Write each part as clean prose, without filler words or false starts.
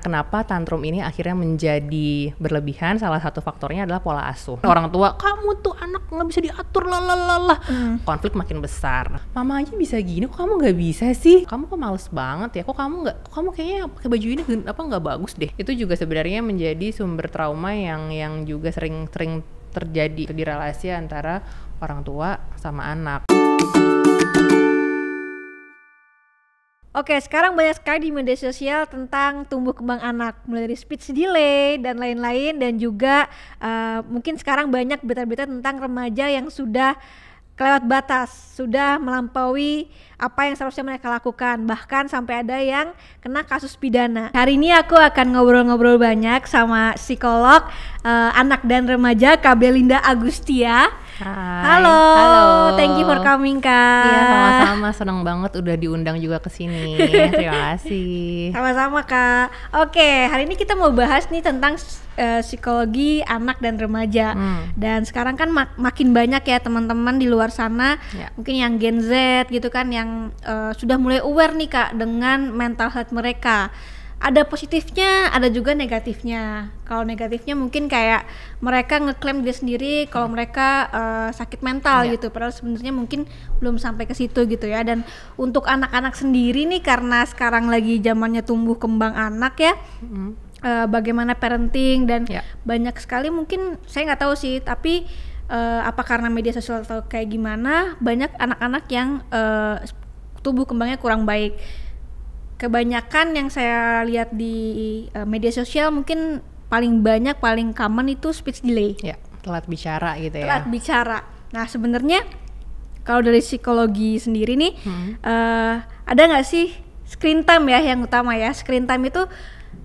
kenapa tantrum ini akhirnya menjadi berlebihan. Salah satu faktornya adalah pola asuh. Orang tua, kamu tuh anak nggak bisa diatur, lalalalah. Konflik makin besar. Mama aja bisa gini, kok kamu nggak bisa sih? Kamu kok males banget ya? Kok kamu kayaknya pakai baju ini nggak bagus deh. Itu juga sebenarnya menjadi sumber trauma yang juga sering terjadi di relasi antara orang tua sama anak. Oke, sekarang banyak sekali di media sosial tentang tumbuh kembang anak, mulai dari speech delay dan lain-lain, dan juga mungkin sekarang banyak berita-berita tentang remaja yang sudah kelewat batas, sudah melampaui apa yang seharusnya mereka lakukan, bahkan sampai ada yang kena kasus pidana. Hari ini aku akan ngobrol-ngobrol banyak sama psikolog anak dan remaja Kak Belinda Agustia. Hai. Halo. Thank you for Halo. coming, Kak. Iya, sama-sama, senang banget udah diundang juga ke sini. Terima kasih. Sama-sama, Kak. Oke, hari ini kita mau bahas nih tentang psikologi anak dan remaja. Dan sekarang kan makin banyak ya teman-teman di luar sana, mungkin yang Gen Z gitu kan, yang sudah mulai aware nih, Kak, dengan mental health mereka. Ada positifnya, ada juga negatifnya. Kalau negatifnya mungkin kayak mereka ngeklaim dia sendiri kalau mereka sakit mental gitu, padahal sebenarnya mungkin belum sampai ke situ gitu ya. Dan untuk anak-anak sendiri nih, karena sekarang lagi zamannya tumbuh kembang anak ya, bagaimana parenting dan banyak sekali, mungkin saya nggak tahu sih, tapi apa karena media sosial atau kayak gimana, banyak anak-anak yang tumbuh kembangnya kurang baik. Kebanyakan yang saya lihat di media sosial mungkin paling common itu speech delay. Ya, telat bicara gitu ya. Telat bicara. Nah, sebenarnya kalau dari psikologi sendiri nih, ada nggak sih screen time ya yang utama ya? Screen time itu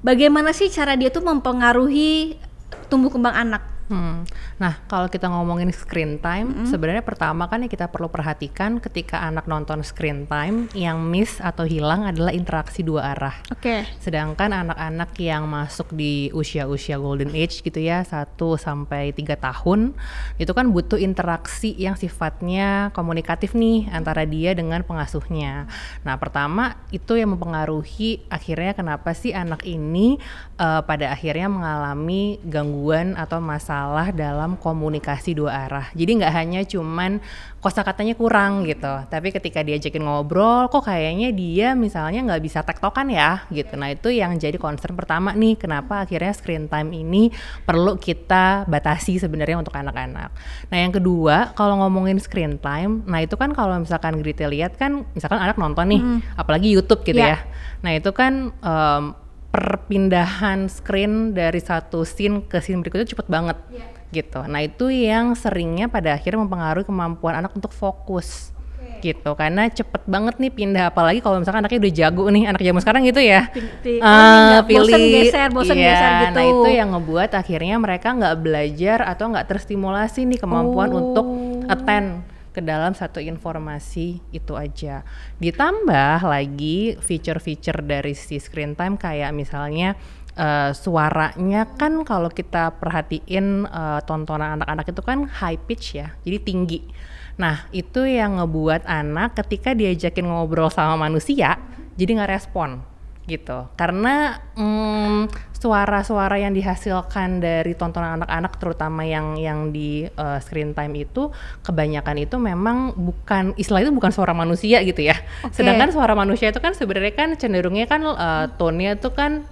bagaimana sih cara dia tuh mempengaruhi tumbuh kembang anak? Nah, kalau kita ngomongin screen time, sebenarnya pertama kan yang kita perlu perhatikan ketika anak nonton screen time, yang miss atau hilang adalah interaksi dua arah. Sedangkan anak-anak yang masuk di usia-usia golden age gitu ya, 1 sampai 3 tahun, itu kan butuh interaksi yang sifatnya komunikatif nih antara dia dengan pengasuhnya. Nah, pertama itu yang mempengaruhi akhirnya kenapa sih anak ini pada akhirnya mengalami gangguan atau masalah dalam komunikasi dua arah. Jadi nggak hanya cuman kosakatanya kurang gitu, tapi ketika diajakin ngobrol, kok kayaknya dia misalnya nggak bisa tektokan ya gitu. Nah, itu yang jadi concern pertama nih, kenapa akhirnya screen time ini perlu kita batasi sebenarnya untuk anak-anak. Nah, yang kedua, kalau ngomongin screen time, nah itu kan kalau misalkan Grita lihat kan, misalkan anak nonton nih, apalagi YouTube gitu ya. Nah, itu kan perpindahan screen dari satu scene ke scene berikutnya cepet banget gitu. Nah, itu yang seringnya pada akhirnya mempengaruhi kemampuan anak untuk fokus gitu, karena cepet banget nih pindah, apalagi kalau misalkan anaknya udah jago nih, anak zaman sekarang gitu ya, pilih bosen geser gitu. Nah, itu yang ngebuat akhirnya mereka nggak belajar atau nggak terstimulasi nih kemampuan untuk attend ke dalam satu informasi itu aja. Ditambah lagi feature-feature dari si screen time kayak misalnya suaranya kan, kalau kita perhatiin tontonan anak-anak itu kan high pitch ya, jadi tinggi. Nah, itu yang ngebuat anak ketika diajakin ngobrol sama manusia jadi nggak respon gitu, karena suara-suara yang dihasilkan dari tontonan anak-anak, terutama yang di screen time itu kebanyakan itu memang bukan, istilah itu bukan suara manusia gitu ya. Sedangkan suara manusia itu kan sebenarnya kan cenderungnya kan tone-nya itu kan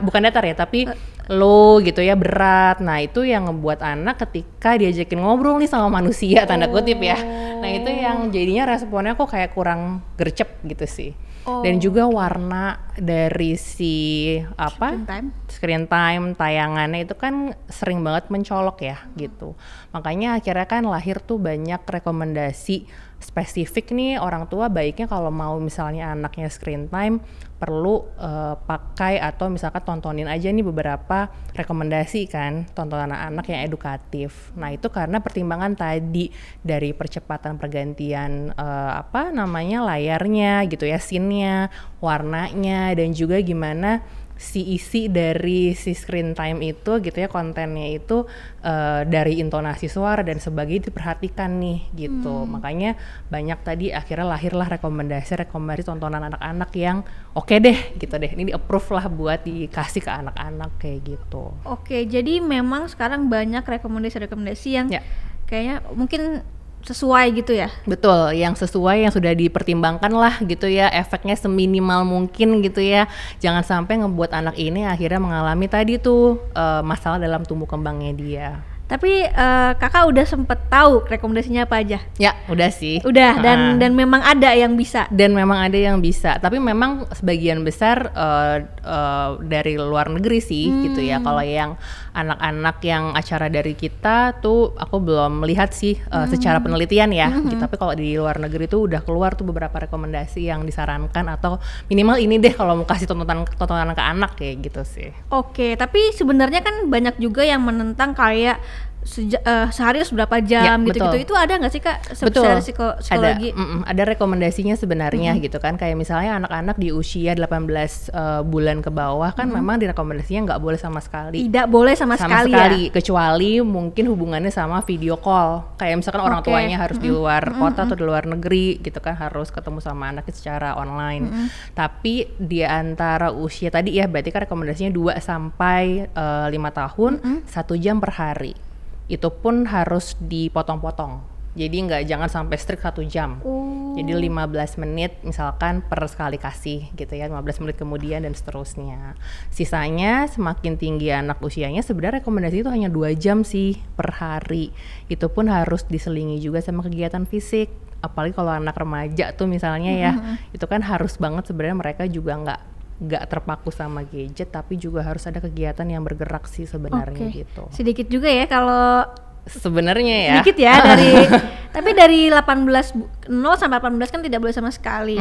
bukan datar ya, tapi low gitu ya, berat. Nah, itu yang ngebuat anak ketika diajakin ngobrol nih sama manusia, tanda kutip ya, nah itu yang jadinya responnya kok kayak kurang gercep gitu sih. Dan juga warna dari si screen time tayangannya itu kan sering banget mencolok ya gitu. Makanya akhirnya kan lahir tuh banyak rekomendasi spesifik nih, orang tua baiknya kalau mau misalnya anaknya screen time perlu pakai atau misalkan tontonin aja nih beberapa rekomendasi kan, tontonan anak yang edukatif. Nah, itu karena pertimbangan tadi dari percepatan pergantian layarnya gitu ya, scene-nya, warnanya, dan juga gimana si isi dari si screen time itu gitu ya, kontennya itu dari intonasi suara dan sebagainya diperhatikan nih gitu. Makanya banyak tadi akhirnya lahirlah rekomendasi tontonan anak-anak yang oke deh gitu deh, ini di approve lah buat dikasih ke anak-anak kayak gitu. Oke, jadi memang sekarang banyak rekomendasi yang kayaknya mungkin sesuai gitu ya? Betul, yang sesuai, yang sudah dipertimbangkan lah gitu ya, efeknya seminimal mungkin gitu ya. Jangan sampai ngebuat anak ini akhirnya mengalami tadi tuh masalah dalam tumbuh kembangnya dia. Tapi kakak udah sempet tahu rekomendasinya apa aja? Ya, udah sih. Udah, dan memang ada yang bisa? Dan memang ada yang bisa, tapi memang sebagian besar dari luar negeri sih gitu ya. Kalau yang anak-anak yang acara dari kita tuh aku belum melihat sih secara penelitian ya gitu. Tapi kalau di luar negeri tuh udah keluar tuh beberapa rekomendasi yang disarankan, atau minimal ini deh kalau mau kasih tontonan ke anak kayak gitu sih. Oke, tapi sebenarnya kan banyak juga yang menentang kayak sehari harus berapa jam gitu-gitu. Itu ada nggak sih Kak secara psikologi? Ada rekomendasinya sebenarnya gitu kan. Kayak misalnya anak-anak di usia 18 bulan ke bawah kan memang direkomendasinya nggak boleh sama sekali. Tidak boleh sama sekali ya? Kecuali mungkin hubungannya sama video call. Kayak misalkan orang tuanya harus di luar kota atau di luar negeri gitu kan, harus ketemu sama anaknya secara online. Tapi di antara usia tadi ya, berarti kan rekomendasinya 2 sampai 5 tahun, 1 jam per hari. Itu pun harus dipotong-potong. Jadi jangan sampai strict 1 jam. Jadi 15 menit misalkan per sekali kasih gitu ya, 15 menit kemudian dan seterusnya. Sisanya semakin tinggi anak usianya sebenarnya rekomendasi itu hanya 2 jam sih per hari. Itu pun harus diselingi juga sama kegiatan fisik. Apalagi kalau anak remaja tuh misalnya ya, itu kan harus banget sebenarnya mereka juga nggak terpaku sama gadget, tapi juga harus ada kegiatan yang bergerak sih sebenarnya gitu. Sedikit juga ya kalau sebenarnya ya. Sedikit ya tapi dari 0 sampai 18 kan tidak boleh sama sekali.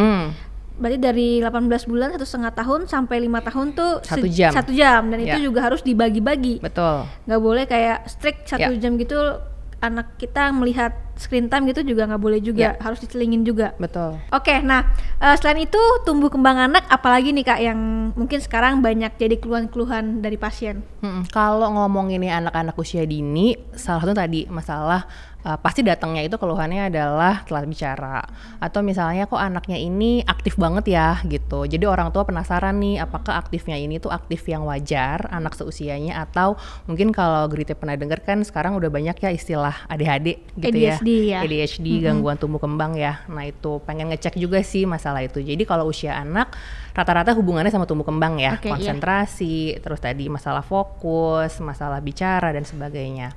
Berarti dari 18 bulan 1,5 tahun sampai 5 tahun tuh 1 jam. 1 jam, dan itu juga harus dibagi-bagi. Betul. Nggak boleh kayak strict 1 jam gitu. Anak kita melihat screen time gitu juga nggak boleh juga, harus dicelingin juga. Betul. Oke, nah selain itu tumbuh kembang anak apalagi nih Kak yang mungkin sekarang banyak jadi keluhan-keluhan dari pasien? Kalau ngomongin anak-anak usia dini, salah satu tadi masalah pasti datangnya itu keluhannya adalah telat bicara, atau misalnya kok anaknya ini aktif banget ya gitu. Jadi orang tua penasaran nih apakah aktifnya ini tuh aktif yang wajar anak seusianya, atau mungkin kalau Grite pernah denger kan sekarang udah banyak ya istilah ADHD gitu ADHD, ya. ADHD, gangguan tumbuh kembang ya. Nah itu pengen ngecek juga sih masalah itu. Jadi kalau usia anak rata-rata hubungannya sama tumbuh kembang ya, konsentrasi, terus tadi masalah fokus, masalah bicara dan sebagainya.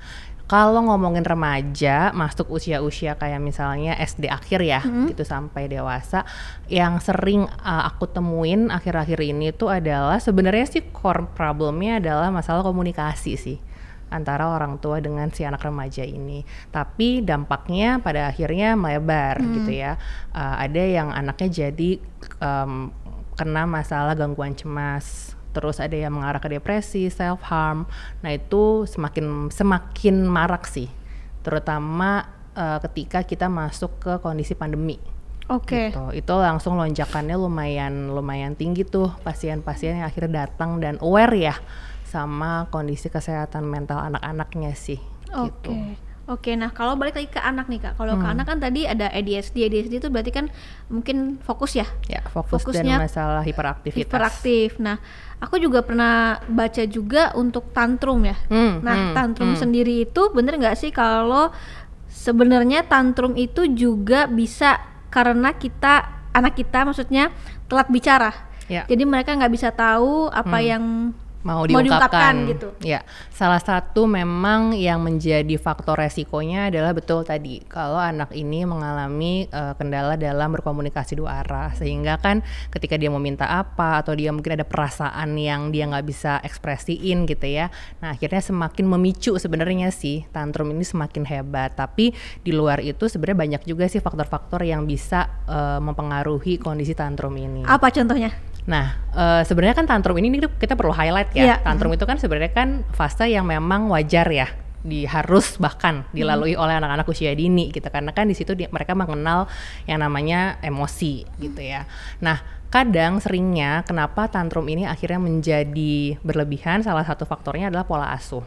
Kalau ngomongin remaja, masuk usia-usia kayak misalnya SD akhir ya, gitu sampai dewasa, yang sering aku temuin akhir-akhir ini tuh adalah sebenarnya sih core problemnya adalah masalah komunikasi sih antara orang tua dengan si anak remaja ini. Tapi dampaknya pada akhirnya melebar gitu ya. Ada yang anaknya jadi kena masalah gangguan cemas. Terus ada yang mengarah ke depresi, self harm. Nah itu semakin marak sih, terutama ketika kita masuk ke kondisi pandemi. Gitu. Itu langsung lonjakannya lumayan tinggi tuh, pasien-pasien yang akhirnya datang dan aware ya sama kondisi kesehatan mental anak-anaknya sih. Gitu. Oke, nah kalau balik lagi ke anak nih Kak, kalau ke anak kan tadi ada ADHD itu berarti kan mungkin fokus ya? Ya, fokusnya dan masalah hiperaktivitas. Hiperaktif. Nah, aku juga pernah baca juga untuk tantrum ya. Tantrum sendiri itu bener nggak sih kalau sebenarnya tantrum itu juga bisa karena anak kita maksudnya telat bicara. Jadi mereka nggak bisa tahu apa yang mau diungkapkan gitu. Ya, salah satu memang yang menjadi faktor resikonya adalah betul tadi kalau anak ini mengalami kendala dalam berkomunikasi 2 arah, sehingga kan ketika dia mau minta apa atau dia mungkin ada perasaan yang dia nggak bisa ekspresiin gitu ya. Nah akhirnya semakin memicu sebenarnya sih tantrum ini semakin hebat. Tapi di luar itu sebenarnya banyak juga sih faktor-faktor yang bisa mempengaruhi kondisi tantrum ini. Apa contohnya? Nah, sebenarnya kan tantrum ini kita perlu highlight ya. Tantrum itu kan sebenarnya kan fase yang memang wajar ya, harus bahkan dilalui oleh anak-anak usia dini gitu, karena kan di situ mereka mengenal yang namanya emosi gitu ya. Nah, kadang seringnya kenapa tantrum ini akhirnya menjadi berlebihan, salah satu faktornya adalah pola asuh.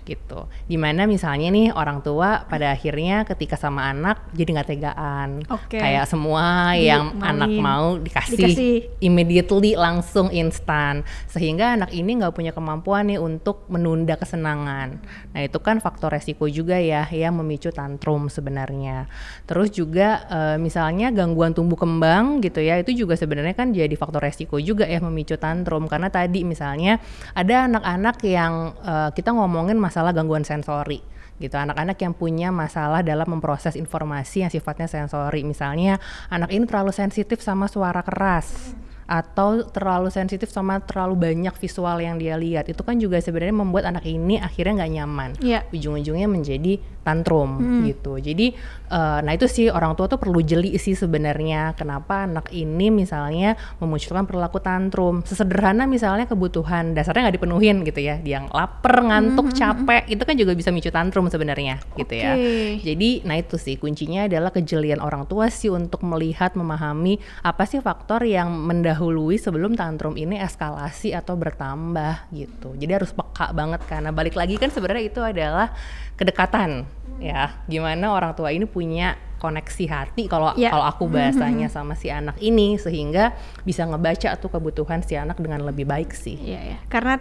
Gitu. Dimana misalnya nih orang tua pada akhirnya ketika sama anak jadi nggak tegaan. Kayak semua yang anak mau dikasih immediately, langsung instan. Sehingga anak ini nggak punya kemampuan nih untuk menunda kesenangan. Nah itu kan faktor resiko juga ya yang memicu tantrum sebenarnya. Terus juga misalnya gangguan tumbuh kembang gitu ya, itu juga sebenarnya kan jadi faktor resiko juga ya memicu tantrum. Karena tadi misalnya ada anak-anak yang kita ngomongin masalah gangguan sensori gitu, anak-anak yang punya masalah dalam memproses informasi yang sifatnya sensori. Misalnya anak ini terlalu sensitif sama suara keras atau terlalu sensitif sama terlalu banyak visual yang dia lihat, itu kan juga sebenarnya membuat anak ini akhirnya nggak nyaman, ujung-ujungnya menjadi tantrum gitu. Jadi nah itu sih orang tua tuh perlu jeli sih sebenarnya kenapa anak ini misalnya memunculkan perilaku tantrum. Sesederhana misalnya kebutuhan dasarnya nggak dipenuhin gitu ya, dia lapar, ngantuk, capek, itu kan juga bisa micu tantrum sebenarnya gitu ya. Jadi nah itu sih kuncinya adalah kejelian orang tua sih untuk melihat, memahami apa sih faktor yang mendahului sebelum tantrum ini eskalasi atau bertambah gitu. Jadi harus peka banget, karena balik lagi kan sebenarnya itu adalah kedekatan ya, gimana orang tua ini punya koneksi hati kalau aku bahasanya sama si anak ini, sehingga bisa ngebaca tuh kebutuhan si anak dengan lebih baik sih. Karena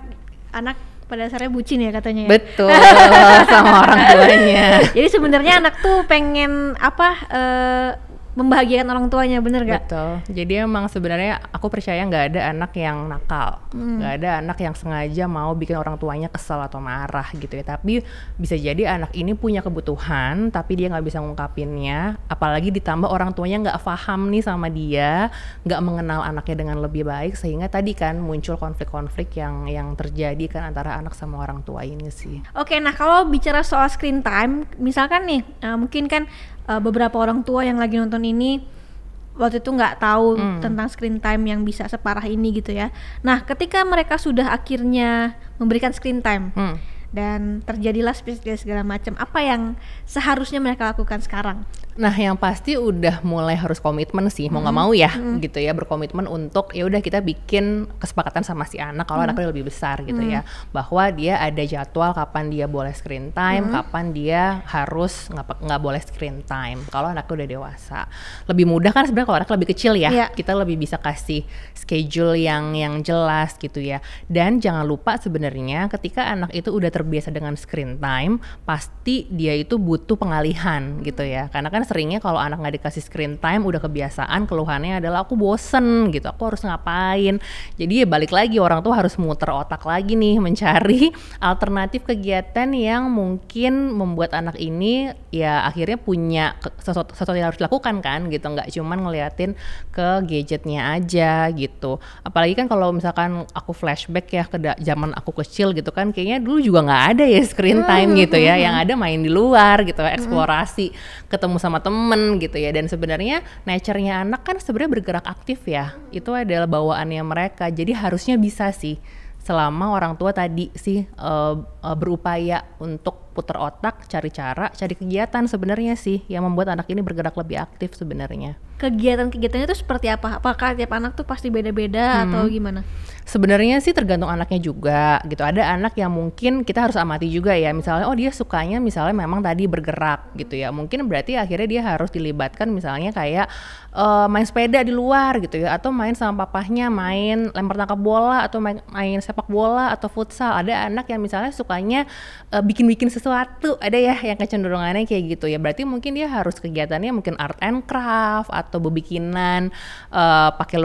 anak pada dasarnya bucin ya katanya ya. Betul, sama orang tuanya. Jadi sebenarnya anak tuh pengen membahagiakan orang tuanya, bener gak? Betul. Jadi emang sebenarnya aku percaya nggak ada anak yang nakal, nggak ada anak yang sengaja mau bikin orang tuanya kesel atau marah gitu ya. Tapi bisa jadi anak ini punya kebutuhan, tapi dia nggak bisa ngungkapinnya. Apalagi ditambah orang tuanya nggak paham nih sama dia, nggak mengenal anaknya dengan lebih baik, sehingga tadi kan muncul konflik-konflik yang terjadi kan antara anak sama orang tua ini sih. Oke, nah kalau bicara soal screen time, misalkan nih mungkin kan beberapa orang tua yang lagi nonton ini waktu itu nggak tahu tentang screen time yang bisa separah ini gitu ya. Nah ketika mereka sudah akhirnya memberikan screen time dan terjadilah segala macam, apa yang seharusnya mereka lakukan sekarang? Nah yang pasti udah mulai harus komitmen sih, mau nggak mau ya gitu ya, berkomitmen untuk ya udah kita bikin kesepakatan sama si anak kalau anaknya lebih besar gitu ya, bahwa dia ada jadwal kapan dia boleh screen time, kapan dia harus nggak boleh screen time kalau anaknya udah dewasa. Lebih mudah kan sebenarnya kalau anak lebih kecil ya, kita lebih bisa kasih schedule yang jelas gitu ya. Dan jangan lupa sebenarnya ketika anak itu udah terbiasa dengan screen time, pasti dia itu butuh pengalihan gitu ya, karena kan seringnya kalau anak nggak dikasih screen time udah kebiasaan, keluhannya adalah aku bosen gitu, aku harus ngapain. Jadi ya balik lagi, orang tuh harus muter otak lagi nih mencari alternatif kegiatan yang mungkin membuat anak ini ya akhirnya punya sesuatu yang harus dilakukan kan gitu, nggak cuman ngeliatin ke gadgetnya aja gitu. Apalagi kan kalau misalkan aku flashback ya ke zaman aku kecil gitu kan, kayaknya dulu juga nggak ada ya screen time gitu ya, yang ada main di luar gitu, eksplorasi, ketemu sama temen gitu ya. Dan sebenarnya nature-nya anak kan sebenarnya bergerak aktif ya, itu adalah bawaannya mereka. Jadi harusnya bisa sih selama orang tua tadi sih berupaya untuk putar otak, cari cara, cari kegiatan sebenarnya sih yang membuat anak ini bergerak lebih aktif sebenarnya. Kegiatan-kegiatannya itu seperti apa? Apakah tiap anak tuh pasti beda-beda atau gimana? Sebenarnya sih tergantung anaknya juga gitu. Ada anak yang mungkin kita harus amati juga ya, misalnya oh dia sukanya misalnya memang tadi bergerak gitu ya, mungkin berarti akhirnya dia harus dilibatkan misalnya kayak main sepeda di luar gitu ya, atau main sama papahnya, main lempar tangkap bola, atau main sepak bola atau futsal. Ada anak yang misalnya sukanya bikin-bikin sesuatu, ada ya yang kecenderungannya kayak gitu ya, berarti mungkin dia harus kegiatannya mungkin art and craft atau bebikinan, pakai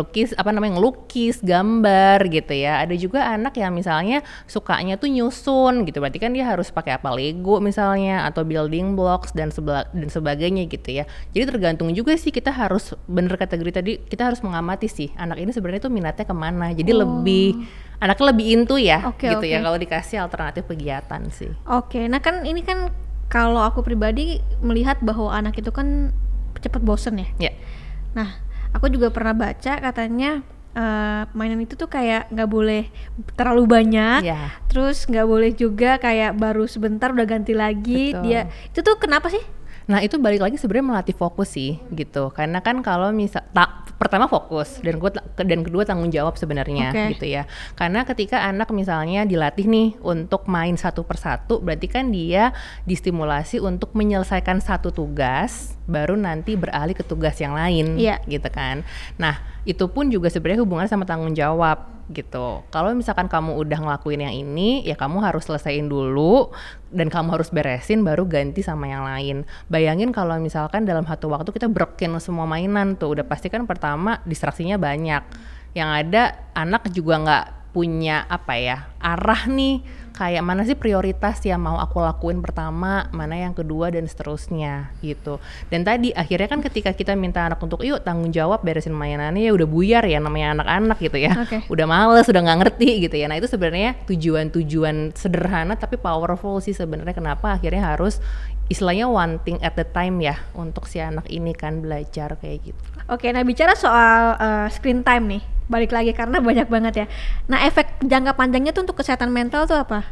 ngelukis, gambar gitu ya. Ada juga anak yang misalnya sukanya tuh nyusun gitu, berarti kan dia harus pakai apa, Lego misalnya, atau building blocks dan sebagainya gitu ya. Jadi tergantung juga sih, kita harus bener kategori tadi, kita harus mengamati sih anak ini sebenarnya tuh minatnya kemana. Jadi anaknya lebih into ya gitu ya kalau dikasih alternatif kegiatan sih. Nah kan ini kan kalau aku pribadi melihat bahwa anak itu kan cepat bosen ya. Nah aku juga pernah baca katanya mainan itu tuh kayak nggak boleh terlalu banyak, terus nggak boleh juga kayak baru sebentar udah ganti lagi. Betul. Dia itu tuh kenapa sih? Nah itu balik lagi sebenarnya melatih fokus sih gitu, karena kan kalau pertama fokus dan kedua tanggung jawab sebenarnya gitu ya. Karena ketika anak misalnya dilatih nih untuk main satu persatu, berarti kan dia distimulasi untuk menyelesaikan satu tugas, baru nanti beralih ke tugas yang lain gitu kan. Nah itu pun juga sebenarnya hubungannya sama tanggung jawab gitu. Kalau misalkan kamu udah ngelakuin yang ini, ya kamu harus selesaiin dulu dan kamu harus beresin baru ganti sama yang lain. Bayangin kalau misalkan dalam satu waktu kita brekin semua mainan tuh, udah pasti kan pertama distraksinya banyak. Yang ada anak juga nggak punya arah nih, kayak mana sih prioritas yang mau aku lakuin pertama, mana yang kedua dan seterusnya gitu. Dan tadi akhirnya kan ketika kita minta anak untuk yuk tanggung jawab beresin mainannya, ya udah buyar ya namanya anak-anak gitu ya. Udah males, udah nggak ngerti gitu ya. Nah itu sebenarnya tujuan-tujuan sederhana tapi powerful sih sebenarnya, kenapa akhirnya harus istilahnya one thing at the time ya untuk si anak ini kan belajar kayak gitu. Oke, nah bicara soal screen time nih, balik lagi karena banyak banget ya. Nah efek jangka panjangnya tuh untuk kesehatan mental tuh apa?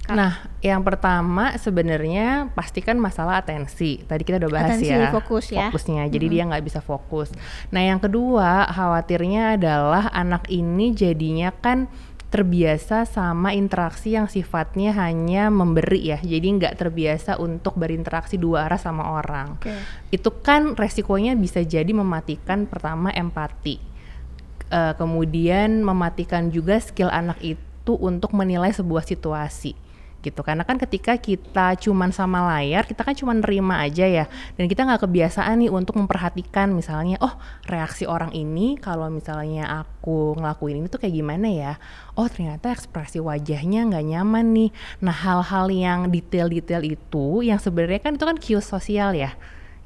Nah, yang pertama sebenarnya pastikan masalah atensi. Tadi kita udah bahas fokusnya. Jadi dia nggak bisa fokus. Nah, yang kedua khawatirnya adalah anak ini jadinya kan terbiasa sama interaksi yang sifatnya hanya memberi ya, jadi nggak terbiasa untuk berinteraksi dua arah sama orang. Itu kan resikonya bisa jadi mematikan pertama empati, kemudian mematikan juga skill anak itu untuk menilai sebuah situasi gitu. Karena kan ketika kita cuman sama layar, kita kan cuman nerima aja ya, dan kita nggak kebiasaan nih untuk memperhatikan misalnya, oh reaksi orang ini kalau misalnya aku ngelakuin ini tuh kayak gimana ya, oh ternyata ekspresi wajahnya nggak nyaman nih. Nah hal-hal yang detail-detail itu yang sebenarnya kan itu kan cues sosial ya,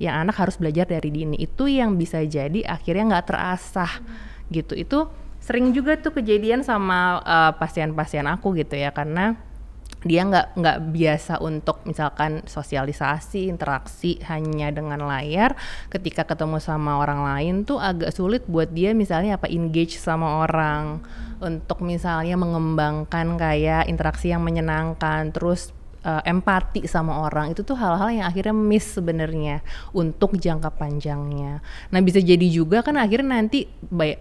yang anak harus belajar dari dini, itu yang bisa jadi akhirnya nggak terasah gitu. Itu sering juga tuh kejadian sama pasien-pasien aku gitu ya, karena dia nggak biasa untuk misalkan sosialisasi, interaksi hanya dengan layar. Ketika ketemu sama orang lain tuh agak sulit buat dia misalnya engage sama orang, untuk misalnya mengembangkan kayak interaksi yang menyenangkan, terus empati sama orang. Itu tuh hal-hal yang akhirnya miss sebenarnya untuk jangka panjangnya. Nah bisa jadi juga kan akhirnya nanti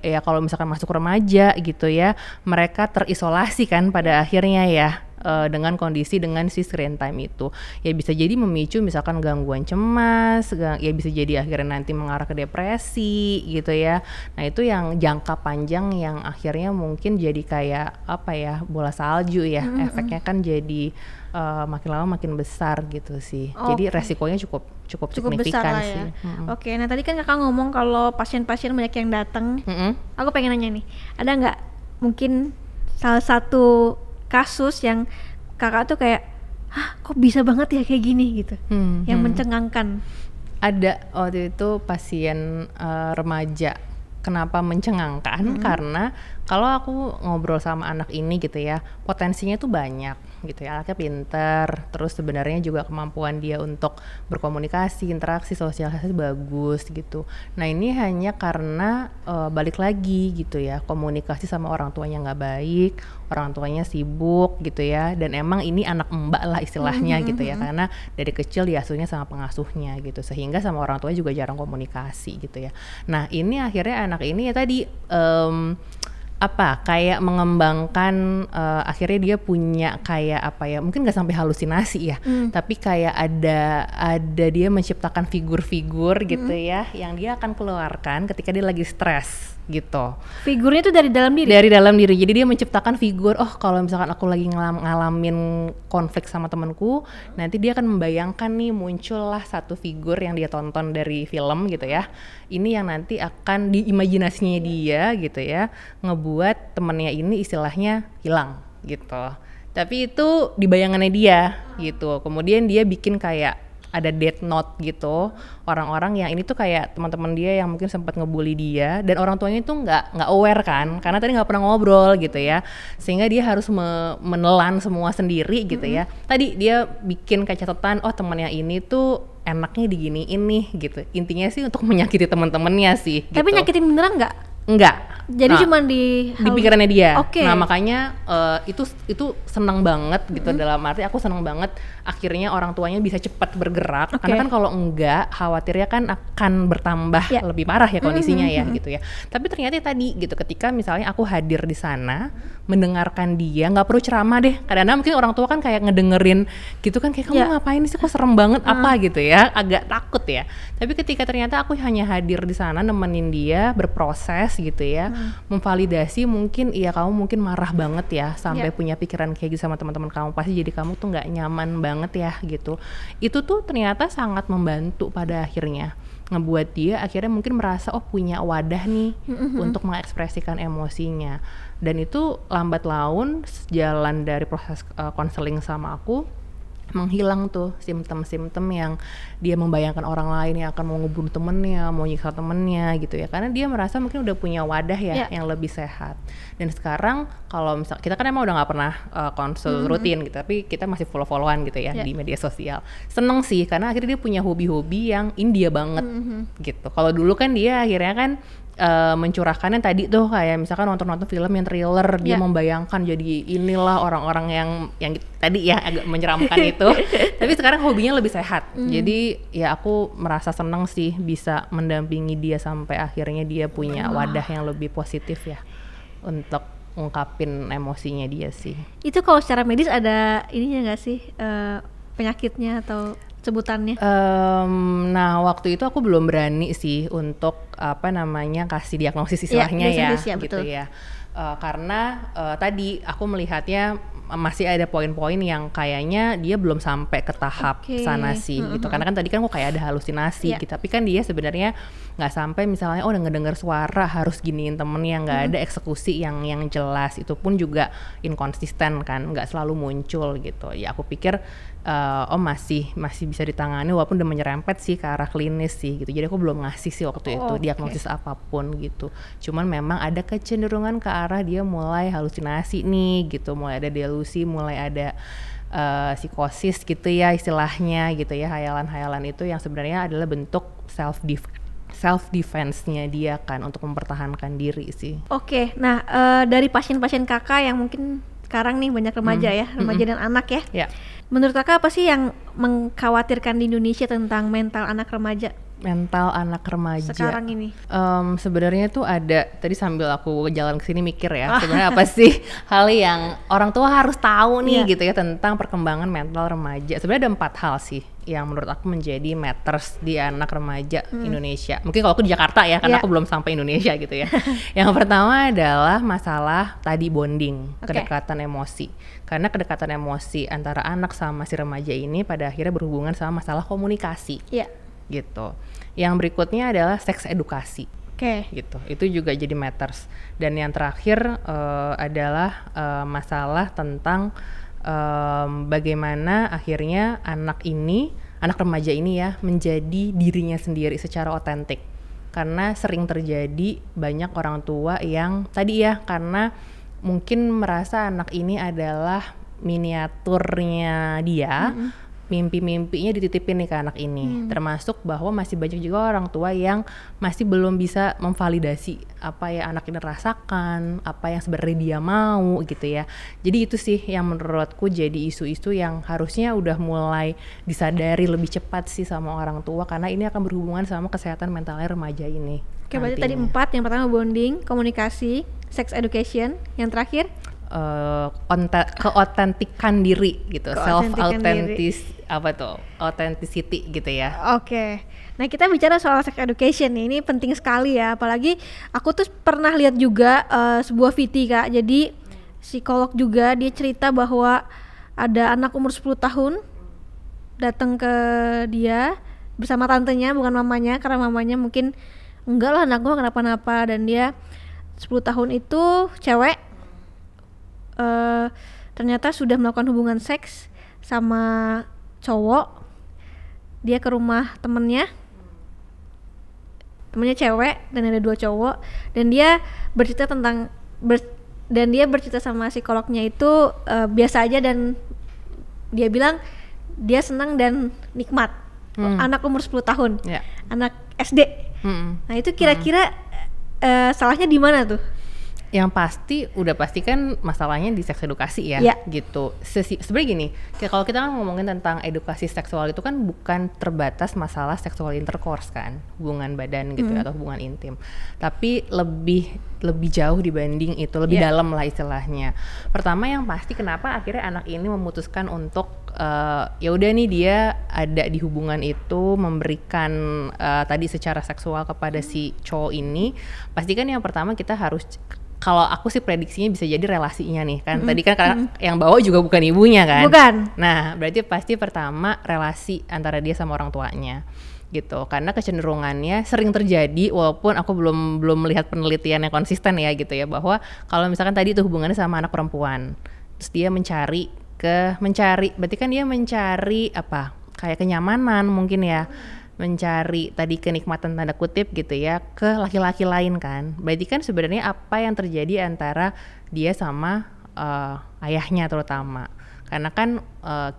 ya kalau misalkan masuk remaja gitu ya, mereka terisolasi kan pada akhirnya ya, dengan kondisi dengan si screen time itu ya bisa jadi memicu misalkan gangguan cemas, ya bisa jadi akhirnya nanti mengarah ke depresi gitu ya. Nah itu yang jangka panjang yang akhirnya mungkin jadi kayak bola salju ya, efeknya kan jadi makin lama makin besar gitu sih. Jadi resikonya cukup signifikan besar sih. Oke, nah tadi kan kakak ngomong kalau pasien-pasien banyak yang datang. Aku pengen nanya nih, ada nggak mungkin salah satu kasus yang kakak tuh kayak, kok bisa banget ya kayak gini gitu, yang mencengangkan? Ada waktu itu pasien remaja. Kenapa mencengangkan? Karena kalau aku ngobrol sama anak ini gitu ya, potensinya tuh banyak gitu ya, anaknya pinter, terus sebenarnya juga kemampuan dia untuk berkomunikasi, interaksi, sosialisasi bagus gitu. Nah ini hanya karena balik lagi gitu ya, komunikasi sama orang tuanya nggak baik, orang tuanya sibuk gitu ya, dan emang ini anak mbak lah istilahnya gitu ya, karena dari kecil diasuhnya sama pengasuhnya gitu, sehingga sama orang tuanya juga jarang komunikasi gitu ya. Nah ini akhirnya anak ini ya tadi kayak mengembangkan, akhirnya dia punya kayak mungkin nggak sampai halusinasi ya, tapi kayak ada dia menciptakan figur-figur gitu ya, yang dia akan keluarkan ketika dia lagi stres gitu. Figurnya itu dari dalam diri? Dari dalam diri, jadi dia menciptakan figur, oh kalau misalkan aku lagi ngalamin konflik sama temanku, nanti dia akan membayangkan nih muncullah satu figur yang dia tonton dari film gitu ya, ini yang nanti akan di imajinasinya dia gitu ya, ngebuat temennya ini istilahnya hilang gitu. Tapi itu di bayangannya dia gitu, kemudian dia bikin kayak ada death note gitu, orang-orang yang ini tuh kayak teman-teman dia yang mungkin sempat ngebully dia, dan orang tuanya itu nggak aware kan, karena tadi nggak pernah ngobrol gitu ya, sehingga dia harus menelan semua sendiri gitu ya. Tadi dia bikin kayak catatan, oh temannya ini tuh enaknya diginiin nih gitu, intinya sih untuk menyakiti teman-temannya sih. Tapi gitu. nyakitin beneran nggak? Enggak. Jadi Nah, cuma di pikirannya dia. Oke. Nah makanya itu seneng banget gitu, dalam arti aku seneng banget akhirnya orang tuanya bisa cepat bergerak. Karena kan kalau enggak khawatirnya kan akan bertambah lebih parah ya kondisinya ya gitu ya. Tapi ternyata tadi gitu, ketika misalnya aku hadir di sana mendengarkan dia, nggak perlu ceramah deh. Kadang-kadang mungkin orang tua kan kayak ngedengerin gitu kan, kayak kamu ngapain sih, kok serem banget apa gitu ya, agak takut ya. Tapi ketika ternyata aku hanya hadir di sana nemenin dia berproses gitu ya, memvalidasi mungkin iya kamu mungkin marah banget ya sampai punya pikiran kayak gitu sama teman-teman kamu, pasti jadi kamu tuh nggak nyaman banget ya gitu. Itu tuh ternyata sangat membantu pada akhirnya ngebuat dia akhirnya mungkin merasa oh punya wadah nih untuk mengekspresikan emosinya. Dan itu lambat laun jalan dari proses konseling sama aku menghilang tuh simptom-simptom yang dia membayangkan orang lain yang akan mau ngebunuh temennya, mau nyiksa temennya gitu ya, karena dia merasa mungkin udah punya wadah ya yang lebih sehat. Dan sekarang kalau misal kita kan emang udah nggak pernah konsul rutin gitu, tapi kita masih follow-followan gitu ya di media sosial. Seneng sih karena akhirnya dia punya hobi-hobi yang India banget gitu. Kalau dulu kan dia akhirnya kan mencurahkannya tadi tuh kayak misalkan nonton film yang thriller, dia membayangkan jadi inilah orang-orang yang tadi ya agak menyeramkan itu. Tapi sekarang hobinya lebih sehat. Jadi ya aku merasa senang sih bisa mendampingi dia sampai akhirnya dia punya wadah yang lebih positif ya untuk ungkapin emosinya dia sih. Itu kalau secara medis ada ininya nggak sih, penyakitnya atau sebutannya? Nah waktu itu aku belum berani sih untuk kasih diagnosis istilahnya gitu betul. Ya karena tadi aku melihatnya masih ada poin-poin yang kayaknya dia belum sampai ke tahap sana sih gitu, karena kan tadi kan kok kayak ada halusinasi gitu, tapi kan dia sebenarnya nggak sampai misalnya udah ngedenger suara harus giniin temennya, nggak ada eksekusi yang jelas, itu pun juga inkonsisten kan, nggak selalu muncul gitu ya. Aku pikir masih bisa ditangani walaupun udah menyerempet sih ke arah klinis sih gitu. Jadi aku belum ngasih sih waktu itu diagnosis apapun gitu. Cuman memang ada kecenderungan ke arah dia mulai halusinasi nih gitu, mulai ada delusi, mulai ada psikosis gitu ya istilahnya gitu ya, hayalan-hayalan itu yang sebenarnya adalah bentuk self defense-nya dia kan untuk mempertahankan diri sih. Oke, nah dari pasien-pasien kakak yang mungkin sekarang nih banyak remaja remaja dan anak ya. Menurut kakak apa sih yang mengkhawatirkan di Indonesia tentang mental anak remaja? Mental anak remaja sekarang ini sebenarnya tuh ada, tadi sambil aku jalan kesini mikir ya, sebenarnya apa sih hal yang orang tua harus tahu nih gitu ya tentang perkembangan mental remaja. Sebenarnya ada 4 hal sih yang menurut aku menjadi matters di anak remaja Indonesia. Mungkin kalau aku di Jakarta ya, karena aku belum sampai Indonesia gitu ya. Yang pertama adalah masalah tadi bonding, kedekatan emosi. Karena kedekatan emosi antara anak sama si remaja ini pada akhirnya berhubungan sama masalah komunikasi. Gitu. Yang berikutnya adalah seks edukasi. Gitu. Itu juga jadi matters. Dan yang terakhir adalah masalah tentang bagaimana akhirnya anak remaja ini ya menjadi dirinya sendiri secara otentik. Karena sering terjadi banyak orang tua yang tadi ya, karena mungkin merasa anak ini adalah miniaturnya dia, mimpi-mimpinya dititipin nih ke anak ini. Termasuk bahwa masih banyak juga orang tua yang masih belum bisa memvalidasi apa yang anak ini rasakan, apa yang sebenarnya dia mau gitu ya. Jadi itu sih yang menurutku jadi isu-isu yang harusnya udah mulai disadari lebih cepat sih sama orang tua, karena ini akan berhubungan sama kesehatan mentalnya remaja ini. Berarti tadi 4, yang pertama bonding, komunikasi, sex education, yang terakhir keotentikan diri gitu, authenticity gitu ya. Nah kita bicara soal sex education nih, ini penting sekali ya, apalagi aku tuh pernah lihat juga sebuah VT Kak, jadi psikolog juga, dia cerita bahwa ada anak umur 10 tahun datang ke dia bersama tantenya, bukan mamanya, karena mamanya mungkin enggak lah anak gua kenapa-napa, dan dia 10 tahun itu cewek, ternyata sudah melakukan hubungan seks sama cowok. Dia ke rumah temennya cewek dan ada 2 cowok, dan dia bercerita sama psikolognya itu biasa aja, dan dia bilang dia senang dan nikmat. Anak umur 10 tahun, anak SD. Nah itu kira-kira salahnya di mana tuh? Yang pasti, udah pasti kan masalahnya di seks edukasi ya, gitu. Sebenarnya gini, kalau kita kan ngomongin tentang edukasi seksual itu kan bukan terbatas masalah seksual intercourse kan, hubungan badan gitu atau hubungan intim, tapi lebih jauh dibanding itu, lebih dalam lah istilahnya. Pertama yang pasti kenapa akhirnya anak ini memutuskan untuk ya udah nih dia ada di hubungan itu memberikan tadi secara seksual kepada si cowok ini, pasti kan yang pertama kita harus, kalau aku sih prediksinya bisa jadi relasinya nih kan, tadi kan karena yang bawa juga bukan ibunya kan. Bukan. Nah berarti pasti pertama relasi antara dia sama orang tuanya gitu, karena kecenderungannya sering terjadi, walaupun aku belum melihat penelitian yang konsisten ya gitu ya, bahwa kalau misalkan tadi itu hubungannya sama anak perempuan, terus dia mencari, berarti kan dia mencari apa, kayak kenyamanan mungkin ya, mencari tadi kenikmatan tanda kutip gitu ya ke laki-laki lain kan. Berarti kan sebenarnya apa yang terjadi antara dia sama ayahnya terutama. Karena kan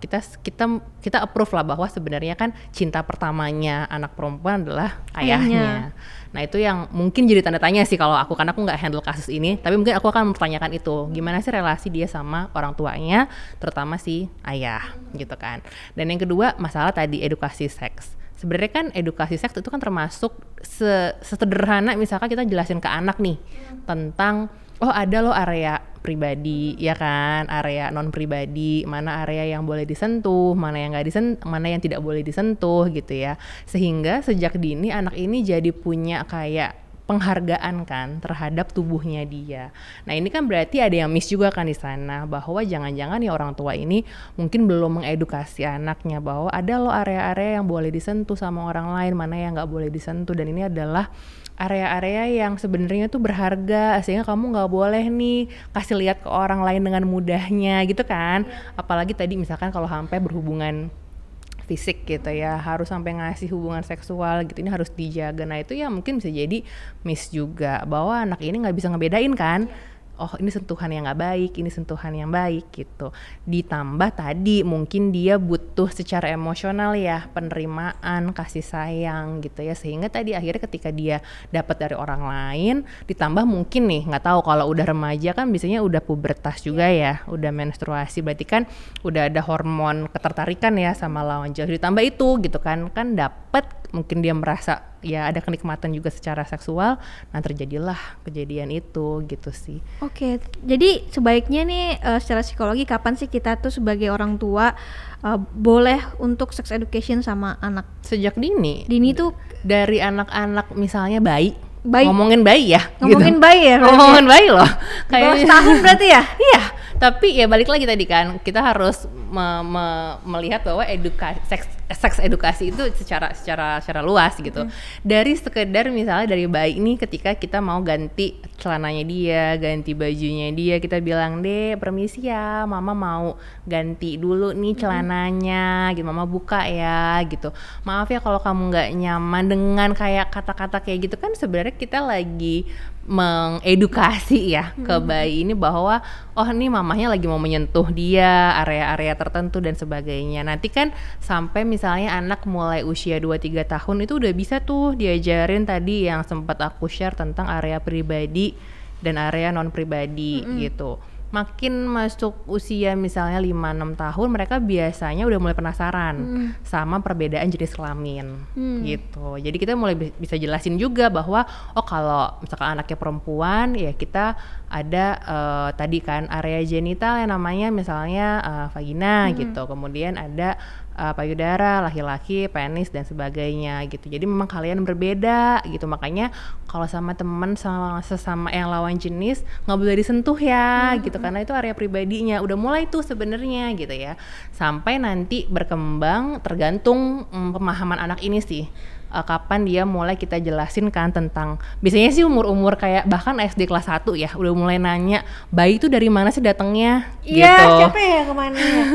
kita approve lah bahwa sebenarnya kan cinta pertamanya anak perempuan adalah ayahnya. Nah itu yang mungkin jadi tanda tanya sih kalau aku, karena aku nggak handle kasus ini, tapi mungkin aku akan mempertanyakan itu, gimana sih relasi dia sama orang tuanya, terutama si ayah gitu kan. Dan yang kedua masalah tadi edukasi seks. Sebenarnya kan edukasi seks itu kan termasuk sesederhana misalkan kita jelasin ke anak nih tentang ada loh area pribadi ya kan, area non pribadi, mana area yang boleh disentuh, mana yang mana yang tidak boleh disentuh gitu ya. Sehingga sejak dini anak ini jadi punya kayak penghargaan kan terhadap tubuhnya dia. Nah ini kan berarti ada yang miss juga kan di sana, bahwa jangan-jangan ya orang tua ini mungkin belum mengedukasi anaknya bahwa ada loh area-area yang boleh disentuh sama orang lain, mana yang nggak boleh disentuh, dan ini adalah area-area yang sebenarnya tuh berharga, sehingga kamu nggak boleh nih kasih lihat ke orang lain dengan mudahnya gitu kan. Apalagi tadi misalkan kalau sampai berhubungan fisik gitu ya, harus sampai ngasih hubungan seksual gitu, ini harus dijaga. Nah itu ya mungkin bisa jadi miss juga, bahwa anak ini nggak bisa ngebedain kan, ini sentuhan yang nggak baik, ini sentuhan yang baik gitu. Ditambah tadi mungkin dia butuh secara emosional ya, penerimaan, kasih sayang gitu ya, sehingga tadi akhirnya ketika dia dapat dari orang lain, ditambah mungkin nih nggak tahu kalau udah remaja kan biasanya udah pubertas juga ya, udah menstruasi, berarti kan udah ada hormon ketertarikan ya sama lawan jenis, ditambah itu gitu kan dapat, mungkin dia merasa ya ada kenikmatan juga secara seksual, nah terjadilah kejadian itu gitu sih. Oke, jadi sebaiknya nih secara psikologi kapan sih kita tuh sebagai orang tua boleh untuk sex education sama anak? Sejak dini. Dini tuh dari anak-anak misalnya bayi. Ngomongin bayi ya. Ngomongin gitu. Bayi ya. Ngomongin bayi loh. Kayak setahun berarti ya? Iya. Tapi ya balik lagi tadi kan, kita harus melihat bahwa seks edukasi itu secara luas gitu. Dari sekedar misalnya dari bayi ini, ketika kita mau ganti celananya dia, ganti bajunya dia, kita bilang, "Dek, permisi ya, mama mau ganti dulu nih celananya, gitu, mama buka ya," gitu. "Maaf ya kalau kamu nggak nyaman," dengan kayak kata-kata kayak gitu kan sebenarnya kita lagi mengedukasi ya ke bayi ini bahwa nih mamahnya lagi mau menyentuh dia, area-area tertentu dan sebagainya. Nanti kan sampai misalnya anak mulai usia 2-3 tahun itu udah bisa tuh diajarin tadi yang sempat aku share tentang area pribadi dan area non pribadi gitu. Makin masuk usia misalnya 5-6 tahun, mereka biasanya udah mulai penasaran sama perbedaan jenis kelamin gitu. Jadi kita mulai bisa jelasin juga bahwa kalau misalkan anaknya perempuan ya kita ada tadi kan area genital yang namanya misalnya vagina gitu. Kemudian ada payudara, laki-laki, penis dan sebagainya gitu. Jadi memang kalian berbeda gitu. Makanya kalau sama teman sesama yang lawan jenis nggak boleh disentuh ya gitu, karena itu area pribadinya. Udah mulai tuh sebenarnya gitu ya. Sampai nanti berkembang tergantung pemahaman anak ini sih. Kapan dia mulai kita jelasin kan tentang, biasanya sih umur-umur kayak bahkan SD kelas 1 ya udah mulai nanya bayi itu dari mana sih datangnya gitu. Iya, siapa ya kemana ya?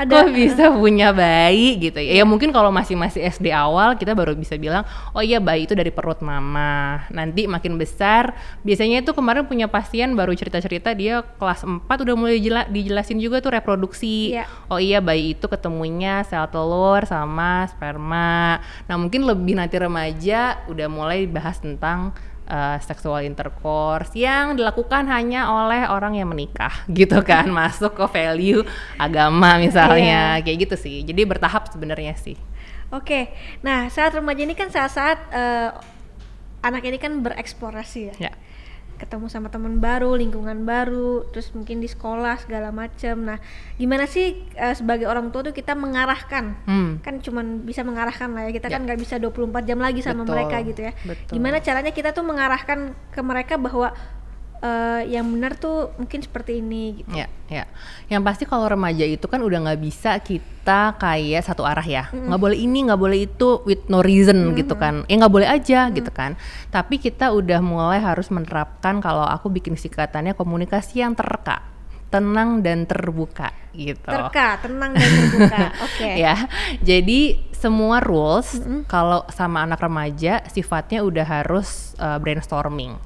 Kok bisa punya bayi gitu ya. Ya mungkin kalau masih SD awal kita baru bisa bilang iya bayi itu dari perut mama. Nanti makin besar biasanya itu kemarin punya pasien baru cerita-cerita dia kelas 4 udah mulai dijelasin juga tuh reproduksi. Oh iya bayi itu ketemunya sel telur sama sperma. Nah mungkin lebih nanti remaja udah mulai bahas tentang sexual intercourse yang dilakukan hanya oleh orang yang menikah gitu kan, masuk ke value agama misalnya, kayak gitu sih. Jadi bertahap sebenarnya sih. Oke, nah saat remaja ini kan saat-saat anak ini kan bereksplorasi ya. Ketemu sama teman baru, lingkungan baru, terus mungkin di sekolah segala macam. Nah, gimana sih sebagai orang tua tuh kita mengarahkan? Kan cuman bisa mengarahkan lah ya, kita kan nggak bisa 24 jam lagi sama mereka gitu ya. Gimana caranya kita tuh mengarahkan ke mereka bahwa yang benar tuh mungkin seperti ini gitu. Ya. Yang pasti kalau remaja itu kan udah nggak bisa kita kayak satu arah ya. Nggak boleh ini, nggak boleh itu with no reason gitu kan. Nggak boleh aja gitu kan. Tapi kita udah mulai harus menerapkan, kalau aku bikin singkatannya, komunikasi yang terka, tenang dan terbuka gitu. Terka, tenang dan terbuka. Oke. Ya. Jadi semua rules kalau sama anak remaja sifatnya udah harus brainstorming,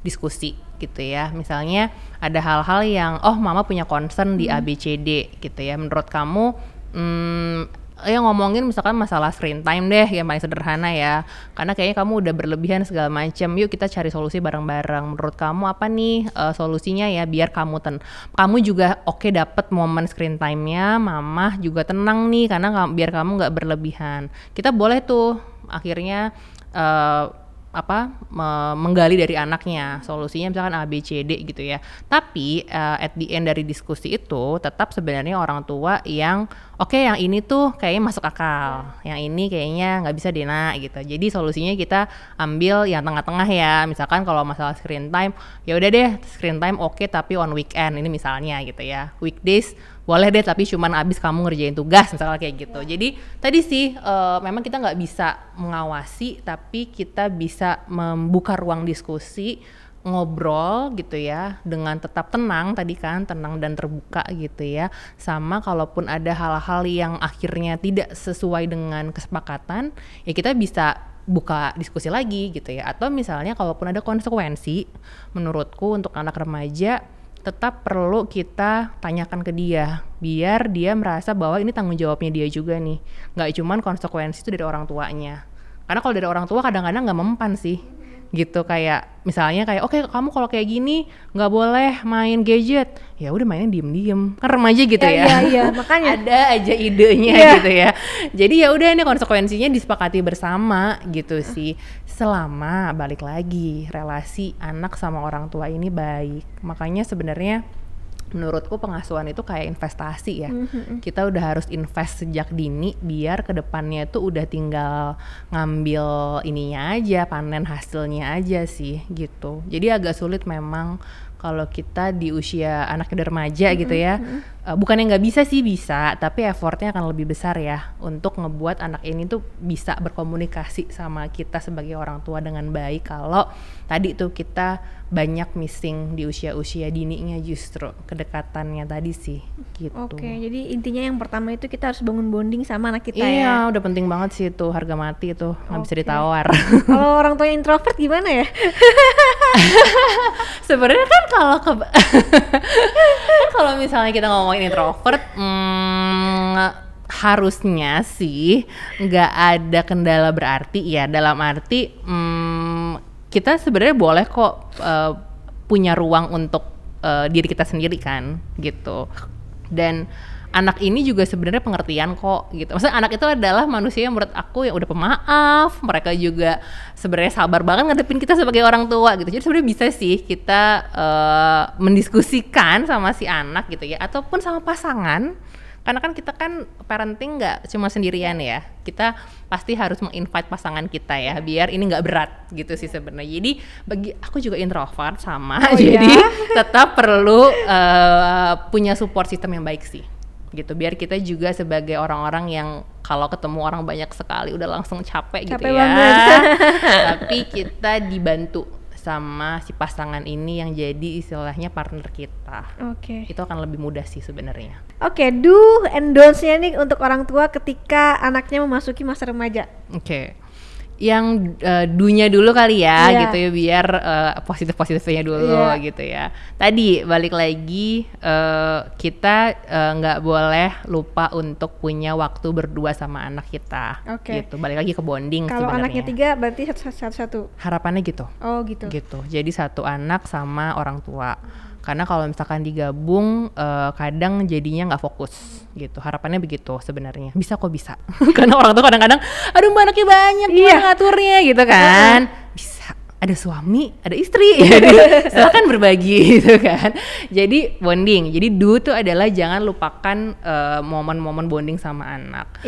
diskusi gitu ya. Misalnya ada hal-hal yang mama punya concern di ABCD gitu ya, menurut kamu ya ngomongin misalkan masalah screen time deh yang paling sederhana ya, karena kayaknya kamu udah berlebihan segala macam, yuk kita cari solusi bareng-bareng. Menurut kamu apa nih solusinya ya, biar kamu juga dapet momen screen time-nya, mama juga tenang nih karena biar kamu nggak berlebihan. Kita boleh tuh akhirnya menggali dari anaknya solusinya, misalkan A, B, C, D gitu ya. Tapi at the end dari diskusi itu tetap sebenarnya orang tua yang yang ini tuh kayaknya masuk akal, yang ini kayaknya nggak bisa dena gitu. Jadi solusinya kita ambil yang tengah-tengah ya. Misalkan kalau masalah screen time, ya udah deh screen time tapi on weekend ini misalnya gitu ya. Weekdays boleh deh tapi cuman abis kamu ngerjain tugas misalnya kayak gitu. Jadi tadi sih memang kita nggak bisa mengawasi, tapi kita bisa membuka ruang diskusi, ngobrol gitu ya, dengan tetap tenang tadi kan, tenang dan terbuka gitu ya. Sama kalaupun ada hal-hal yang akhirnya tidak sesuai dengan kesepakatan, ya kita bisa buka diskusi lagi gitu ya. Atau misalnya kalaupun ada konsekuensi, menurutku untuk anak remaja tetap perlu kita tanyakan ke dia, biar dia merasa bahwa ini tanggung jawabnya dia juga nih, nggak cuman konsekuensi itu dari orang tuanya. Karena kalau dari orang tua kadang-kadang nggak mempan sih gitu, kayak misalnya kayak kamu kalau kayak gini nggak boleh main gadget, ya udah mainnya diem-diem, kan remaja gitu ya. Iya, makanya ada aja idenya gitu ya. Jadi ya udah, ini konsekuensinya disepakati bersama gitu sih, selama balik lagi relasi anak sama orang tua ini baik. Makanya sebenarnya menurutku pengasuhan itu kayak investasi ya. Kita udah harus invest sejak dini, biar kedepannya itu udah tinggal ngambil ininya aja, panen hasilnya aja sih gitu. Jadi agak sulit memang kalau kita di usia anak remaja gitu ya. Bukannya nggak bisa sih, bisa, tapi effortnya akan lebih besar ya untuk ngebuat anak ini tuh bisa berkomunikasi sama kita sebagai orang tua dengan baik. Kalau tadi tuh kita banyak missing di usia-usia dininya, justru kedekatannya tadi sih gitu. Oke, jadi intinya yang pertama itu kita harus bangun bonding sama anak kita ya. Iya, udah penting banget sih itu, harga mati itu, nggak bisa ditawar. Kalau orang tua introvert gimana ya? Sebenarnya kan kalau misalnya kita ngomongin introvert, harusnya sih nggak ada kendala berarti ya, dalam arti kita sebenarnya boleh kok punya ruang untuk diri kita sendiri kan gitu. Dan anak ini juga sebenarnya pengertian kok gitu. Maksudnya anak itu adalah manusia yang menurut aku yang udah pemaaf, mereka juga sebenarnya sabar banget ngadepin kita sebagai orang tua gitu. Jadi sebenarnya bisa sih kita mendiskusikan sama si anak gitu ya, ataupun sama pasangan. Karena kan kita kan parenting nggak cuma sendirian ya, kita pasti harus menginvite pasangan kita ya, biar ini nggak berat gitu sih sebenarnya. Jadi bagi aku juga introvert sama, jadi tetap perlu punya support system yang baik sih gitu, biar kita juga sebagai orang-orang yang kalau ketemu orang banyak sekali udah langsung capek gitu ya, tapi kita dibantu sama si pasangan ini yang jadi istilahnya partner kita. Itu akan lebih mudah sih sebenarnya. Do and don'ts-nya nih untuk orang tua ketika anaknya memasuki masa remaja. dunya dulu kali ya, gitu ya, biar positif-positifnya dulu gitu ya. Tadi balik lagi, kita nggak boleh lupa untuk punya waktu berdua sama anak kita. Gitu, balik lagi ke bonding. Kalau anaknya 3 berarti satu. Harapannya gitu. Oh gitu. Jadi 1 anak sama orang tua. Karena kalau misalkan digabung, kadang jadinya nggak fokus gitu. Harapannya begitu sebenarnya. Bisa kok bisa. Karena orang tuh kadang-kadang, aduh mbak anaknya banyak, gimana ngaturnya gitu kan. Bisa. Ada suami, ada istri. Silakan berbagi gitu kan. Jadi bonding. Jadi tuh adalah jangan lupakan momen-momen bonding sama anak.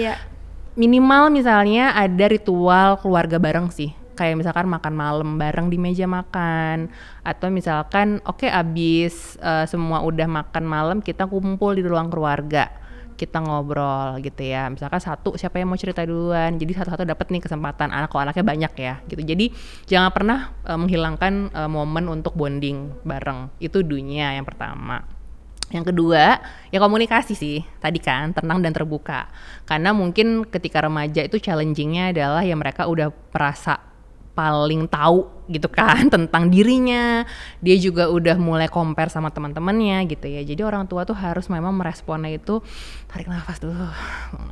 Minimal misalnya ada ritual keluarga bareng sih. Kayak misalkan makan malam bareng di meja makan, atau misalkan abis semua udah makan malam kita kumpul di ruang keluarga, kita ngobrol gitu ya. Misalkan siapa yang mau cerita duluan, jadi satu-satu dapat nih kesempatan. Kalau anaknya banyak ya gitu. Jadi jangan pernah menghilangkan momen untuk bonding bareng. Itu dunia yang pertama. Yang kedua, ya komunikasi sih. Tadi kan, tenang dan terbuka. Karena mungkin ketika remaja itu challenging-nya adalah ya mereka udah merasa paling tahu gitu kan tentang dirinya. Dia juga udah mulai compare sama teman-temannya gitu ya. Jadi orang tua tuh harus memang meresponnya itu tarik nafas dulu,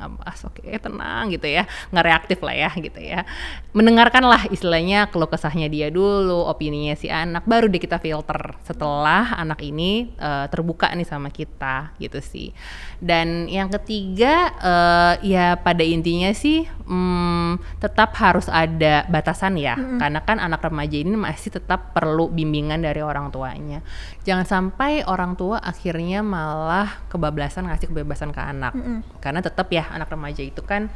nafas, oke, tenang gitu ya, nggak reaktif lah ya gitu ya. Mendengarkan lah istilahnya keluh kesahnya dia dulu, opininya si anak, baru deh kita filter setelah anak ini terbuka nih sama kita gitu sih. Dan yang ketiga ya pada intinya sih tetap harus ada batasan ya, karena kan anak remaja ini masih tetap perlu bimbingan dari orang tuanya. Jangan sampai orang tua akhirnya malah kebablasan ngasih kebebasan ke anak. Karena tetap ya anak remaja itu kan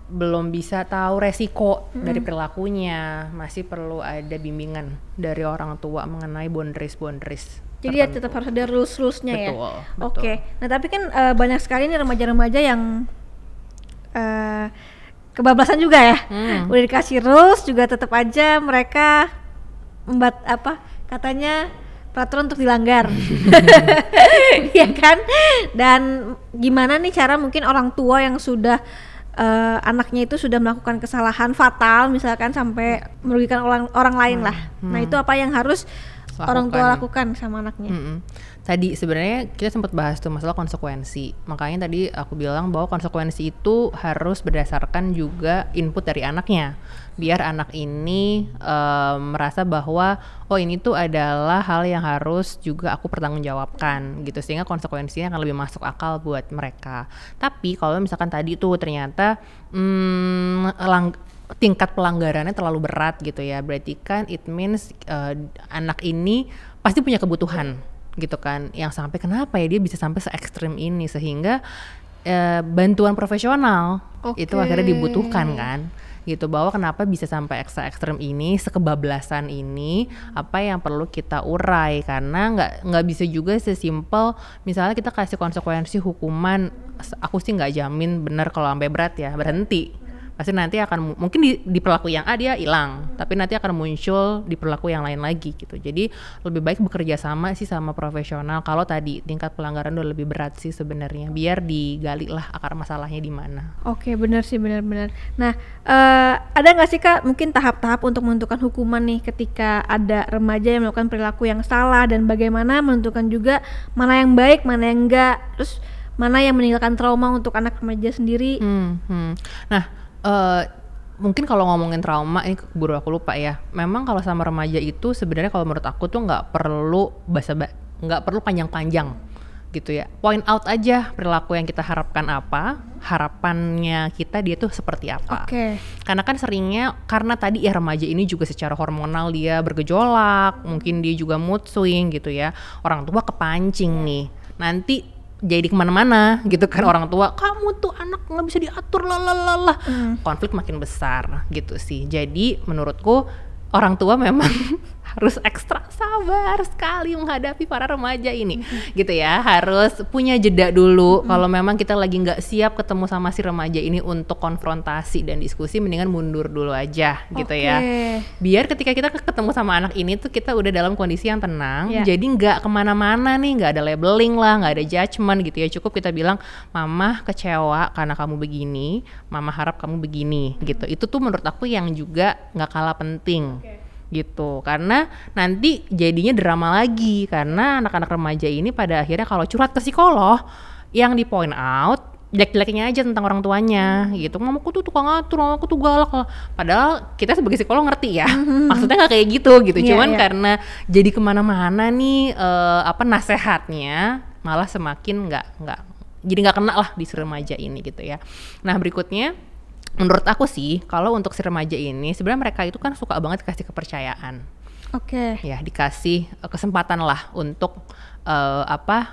belum bisa tahu resiko dari perilakunya, masih perlu ada bimbingan dari orang tua mengenai boundaries. Jadi ya tetap harus ada rules-rulesnya ya. Betul. Oke. Nah tapi kan banyak sekali nih remaja-remaja yang kebablasan juga ya. Udah dikasih rules juga tetap aja mereka katanya peraturan untuk dilanggar. Iya kan? Dan gimana nih cara mungkin orang tua yang sudah anaknya itu sudah melakukan kesalahan fatal misalkan sampai merugikan orang lain lah. Nah itu apa yang harus orang tua lakukan sama anaknya? Tadi sebenarnya kita sempat bahas tuh masalah konsekuensi. Makanya tadi aku bilang bahwa konsekuensi itu harus berdasarkan juga input dari anaknya. Biar anak ini merasa bahwa ini tuh adalah hal yang harus juga aku pertanggungjawabkan gitu, sehingga konsekuensinya akan lebih masuk akal buat mereka. Tapi kalau misalkan tadi tuh ternyata tingkat pelanggarannya terlalu berat gitu ya, berarti kan it means anak ini pasti punya kebutuhan gitu kan, yang sampai kenapa ya dia bisa sampai se-ekstrim ini, sehingga bantuan profesional itu akhirnya dibutuhkan kan gitu, bahwa kenapa bisa sampai ekstrim ini, sekebablasan ini, apa yang perlu kita urai. Karena nggak bisa juga sesimpel misalnya kita kasih konsekuensi hukuman, aku sih nggak jamin benar kalau sampai berat ya, berhenti. Pasti nanti akan mungkin di perilaku yang A dia hilang, tapi nanti akan muncul di perilaku yang lain lagi gitu. Jadi lebih baik bekerja sama sih sama profesional. Kalau tadi tingkat pelanggaran udah lebih berat sih sebenarnya, biar digali lah akar masalahnya di mana. Oke, benar sih, benar. Nah, ada nggak sih Kak mungkin tahap-tahap untuk menentukan hukuman nih ketika ada remaja yang melakukan perilaku yang salah, dan bagaimana menentukan juga mana yang baik, mana yang enggak, terus mana yang meninggalkan trauma untuk anak remaja sendiri? Nah, mungkin kalau ngomongin trauma ini keburu aku lupa ya. Memang kalau sama remaja itu sebenarnya kalau menurut aku tuh nggak perlu panjang-panjang gitu ya. Point out aja perilaku yang kita harapkan apa, harapannya kita dia tuh seperti apa. Karena kan seringnya karena tadi ya remaja ini juga secara hormonal dia bergejolak, mungkin dia juga mood swing gitu ya. Orang tua kepancing nih, nanti jadi kemana-mana gitu kan, orang tua, kamu tuh anak nggak bisa diatur lalalalah, konflik makin besar gitu sih. Jadi menurutku orang tua memang harus ekstra sabar sekali menghadapi para remaja ini, gitu ya. Harus punya jeda dulu. Kalau memang kita lagi nggak siap ketemu sama si remaja ini untuk konfrontasi dan diskusi, mendingan mundur dulu aja, gitu ya. Biar ketika kita ketemu sama anak ini tuh kita udah dalam kondisi yang tenang, jadi nggak kemana-mana nih, nggak ada labeling lah, nggak ada judgement gitu ya. Cukup kita bilang, mama kecewa karena kamu begini, mama harap kamu begini, gitu. Itu tuh menurut aku yang juga nggak kalah penting. Gitu, karena nanti jadinya drama lagi, karena anak-anak remaja ini pada akhirnya kalau curhat ke psikolog yang di point out jelek-jeleknya aja tentang orang tuanya gitu. Mamaku tuh tukang ngatur, mamaku tuh galak lah. Padahal kita sebagai psikolog ngerti ya, maksudnya nggak kayak gitu, cuman karena jadi kemana-mana nih nasehatnya malah semakin nggak kena lah di remaja ini gitu ya. Nah berikutnya, menurut aku sih, kalau untuk si remaja ini sebenarnya mereka itu kan suka banget kasih kepercayaan. Ya, dikasih kesempatan lah untuk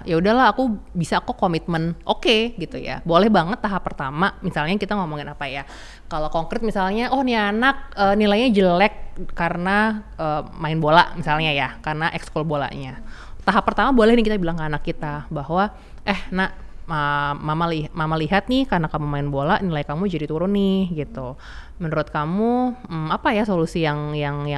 ya udahlah aku bisa kok komitmen. Gitu ya. Boleh banget tahap pertama, misalnya kita ngomongin apa ya? Kalau konkret misalnya, oh nih anak nilainya jelek karena main bola misalnya ya, karena ekskul bolanya. Tahap pertama boleh nih kita bilang ke anak kita bahwa nak, mama lihat nih karena kamu main bola nilai kamu jadi turun nih gitu. Menurut kamu apa ya solusi yang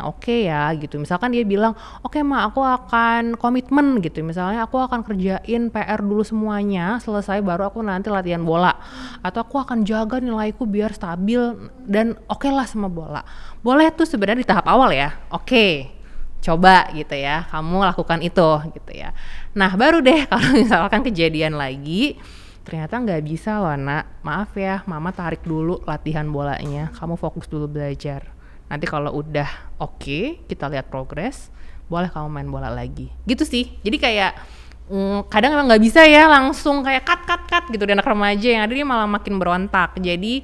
oke ya gitu. Misalkan dia bilang, oke ma, aku akan komitmen gitu. Misalnya aku akan kerjain PR dulu semuanya, selesai baru aku nanti latihan bola. Atau aku akan jaga nilaiku biar stabil dan oke lah sama bola. Boleh tuh sebenarnya di tahap awal ya. Coba gitu ya, kamu lakukan itu gitu ya. Nah baru deh kalau misalkan kejadian lagi, ternyata nggak bisa loh nak, maaf ya mama tarik dulu latihan bolanya, kamu fokus dulu belajar. Nanti kalau udah oke, kita lihat progres, boleh kamu main bola lagi. Gitu sih, jadi kayak kadang emang nggak bisa ya langsung kayak cut gitu di anak remaja, yang ada dia malah makin berontak. Jadi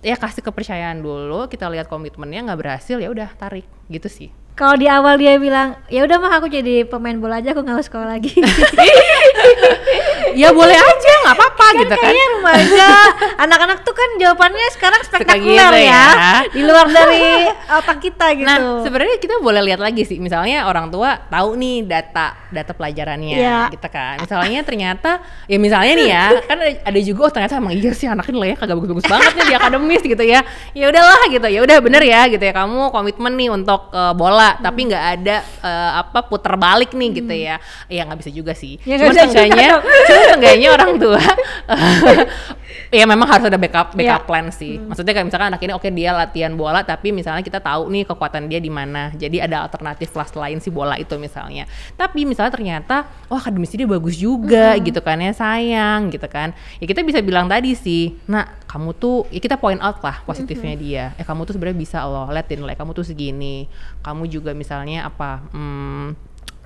kasih kepercayaan dulu, kita lihat komitmennya, nggak berhasil ya udah tarik gitu sih. Kalau di awal dia bilang, ya udah mah aku jadi pemain bola aja, aku nggak mau sekolah lagi. Ya boleh aja, nggak apa-apa gitu kan. Kayaknya remaja, anak-anak tuh kan jawabannya sekarang spektakuler gitu ya, di luar dari otak kita gitu. Nah sebenarnya kita boleh lihat lagi sih, misalnya orang tua tahu nih data pelajarannya, gitu kan. Misalnya ternyata, ya misalnya nih ya, kan ada juga ternyata emang iya sih anaknya nilainya kagak bagus-bagus banget nih di akademis gitu ya. Ya udahlah gitu, ya udah bener ya gitu ya, kamu komitmen nih untuk bola. Tapi nggak ada puter balik nih gitu ya. Ya nggak bisa juga sih. Cuma seenggaknya orang tua ya memang harus ada backup plan sih. Maksudnya kayak misalkan anak ini dia latihan bola, tapi misalnya kita tahu nih kekuatan dia di mana. Jadi ada alternatif kelas lain si bola itu misalnya. Tapi misalnya ternyata akademis dia bagus juga gitu kan ya, sayang gitu kan. Ya kita bisa bilang tadi sih, nah kamu tuh, ya kita point out lah positifnya dia. Kamu tuh sebenarnya bisa loh, lihat nilai kamu tuh segini. Kamu juga misalnya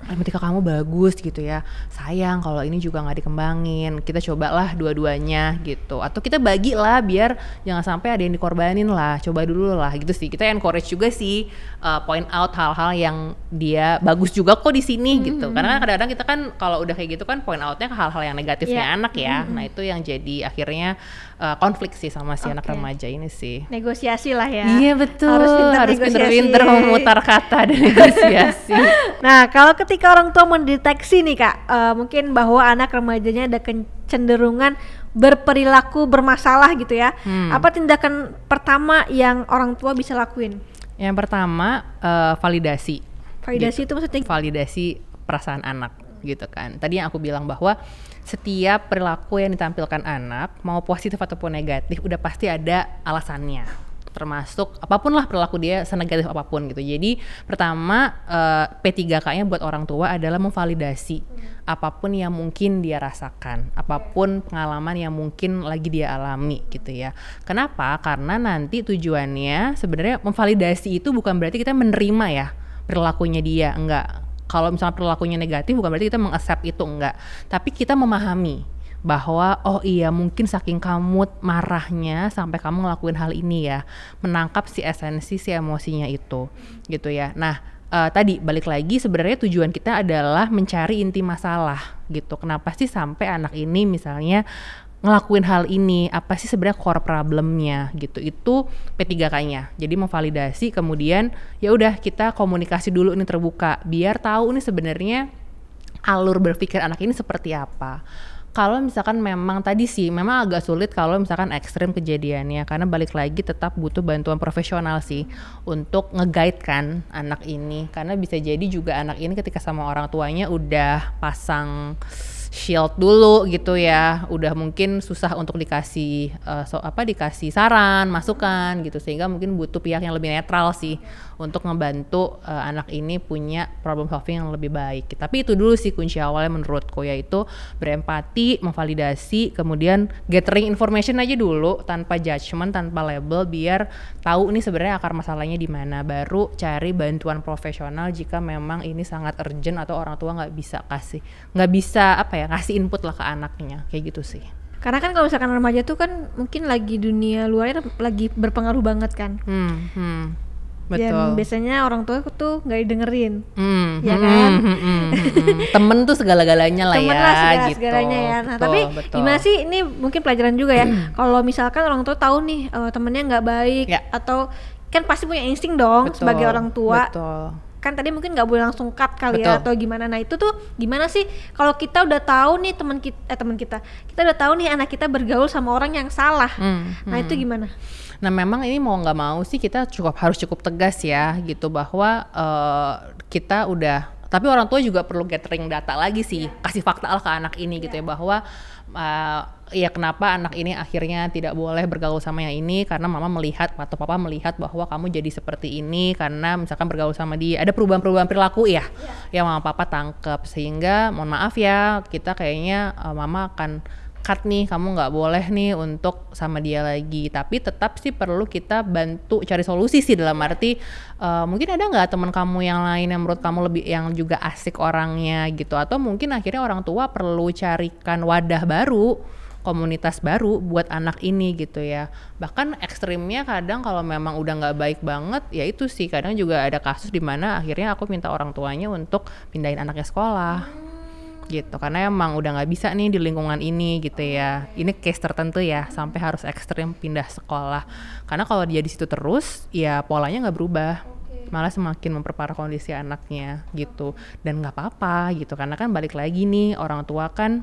matematika kamu bagus gitu ya, sayang kalau ini juga nggak dikembangin, kita cobalah dua-duanya gitu, atau kita bagi lah biar jangan sampai ada yang dikorbanin lah, coba dulu lah gitu sih. Kita encourage juga sih, point out hal-hal yang dia bagus juga kok di sini gitu, karena kadang-kadang kita kan kalau udah kayak gitu kan point outnya ke hal-hal yang negatifnya anak ya. Nah itu yang jadi akhirnya konflik sih sama si anak remaja ini sih. Negosiasi lah ya. Iya betul, harus pinter-pinter memutar kata dan negosiasi. Nah kalau ketika orang tua mendeteksi nih kak, mungkin bahwa anak remajanya ada kecenderungan berperilaku bermasalah gitu ya, apa tindakan pertama yang orang tua bisa lakuin? Yang pertama validasi gitu. Itu maksudnya validasi perasaan anak gitu kan. Tadi yang aku bilang bahwa setiap perilaku yang ditampilkan anak, mau positif ataupun negatif, udah pasti ada alasannya. Termasuk apapun lah perilaku dia, senegatif apapun gitu. Jadi pertama P3K-nya buat orang tua adalah memvalidasi apapun yang mungkin dia rasakan, apapun pengalaman yang mungkin lagi dia alami gitu ya. Kenapa? Karena nanti tujuannya sebenarnya memvalidasi itu bukan berarti kita menerima ya perilakunya dia, enggak. Kalau misalnya perilakunya negatif bukan berarti kita meng-accept itu, enggak. Tapi kita memahami bahwa oh iya mungkin saking kamu marahnya sampai kamu ngelakuin hal ini ya, menangkap si esensi si emosinya itu gitu ya. Nah tadi balik lagi sebenarnya tujuan kita adalah mencari inti masalah gitu. Kenapa sih sampai anak ini misalnya ngelakuin hal ini, apa sih sebenarnya core problemnya gitu. Itu P3K-nya. Jadi memvalidasi, kemudian ya udah kita komunikasi dulu nih terbuka biar tahu nih sebenarnya alur berpikir anak ini seperti apa. Kalau misalkan memang tadi sih memang agak sulit kalau misalkan ekstrim kejadiannya, karena balik lagi tetap butuh bantuan profesional sih untuk nge-guide kan anak ini, karena bisa jadi juga anak ini ketika sama orang tuanya udah pasang shield dulu gitu ya, udah mungkin susah untuk dikasih dikasih saran, masukan gitu, sehingga mungkin butuh pihak yang lebih netral sih untuk ngebantu anak ini punya problem solving yang lebih baik. Tapi itu dulu sih kunci awalnya menurutku, yaitu berempati, memvalidasi, kemudian gathering information aja dulu tanpa judgment, tanpa label, biar tahu nih sebenarnya akar masalahnya di mana, baru cari bantuan profesional jika memang ini sangat urgent atau orang tua nggak bisa kasih input lah ke anaknya, kayak gitu sih. Karena kan kalau misalkan remaja tuh kan mungkin lagi dunia luarnya lagi berpengaruh banget kan. Betul. Dan biasanya orang tua tuh nggak didengerin, ya kan? Temen tuh segala-galanya lah. Temen lah gitu. segalanya ya. Nah, tapi gimana sih, ini mungkin pelajaran juga ya. Kalau misalkan orang tua tahu nih temennya nggak baik, atau kan pasti punya insting dong sebagai orang tua. Kan tadi mungkin nggak boleh langsung cut kali ya, atau gimana. Nah itu tuh gimana sih kalau kita udah tahu nih kita udah tahu nih anak kita bergaul sama orang yang salah. Nah itu gimana? Nah memang ini mau nggak mau sih kita harus cukup tegas ya gitu, bahwa kita udah, tapi orang tua juga perlu gathering data lagi sih, kasih fakta lah ke anak ini gitu ya, bahwa ya kenapa anak ini akhirnya tidak boleh bergaul sama yang ini, karena mama melihat atau papa melihat bahwa kamu jadi seperti ini karena misalkan bergaul sama dia, ada perubahan-perubahan perilaku ya yang mama papa tangkap, sehingga mohon maaf ya kita kayaknya mama akan cut nih, kamu nggak boleh nih untuk sama dia lagi. Tapi tetap sih perlu kita bantu cari solusi sih, dalam arti mungkin ada nggak teman kamu yang lain yang menurut kamu lebih yang juga asik orangnya gitu, atau mungkin akhirnya orang tua perlu carikan wadah baru, komunitas baru buat anak ini gitu ya. Bahkan ekstrimnya kadang kalau memang udah nggak baik banget, ya itu sih kadang juga ada kasus di mana akhirnya aku minta orang tuanya untuk pindahin anaknya sekolah gitu, karena emang udah nggak bisa nih di lingkungan ini gitu ya. Ini case tertentu ya, sampai harus ekstrim pindah sekolah, karena kalau dia di situ terus ya polanya nggak berubah, malah semakin memperparah kondisi anaknya gitu. Dan nggak apa-apa gitu, karena kan balik lagi nih, orang tua kan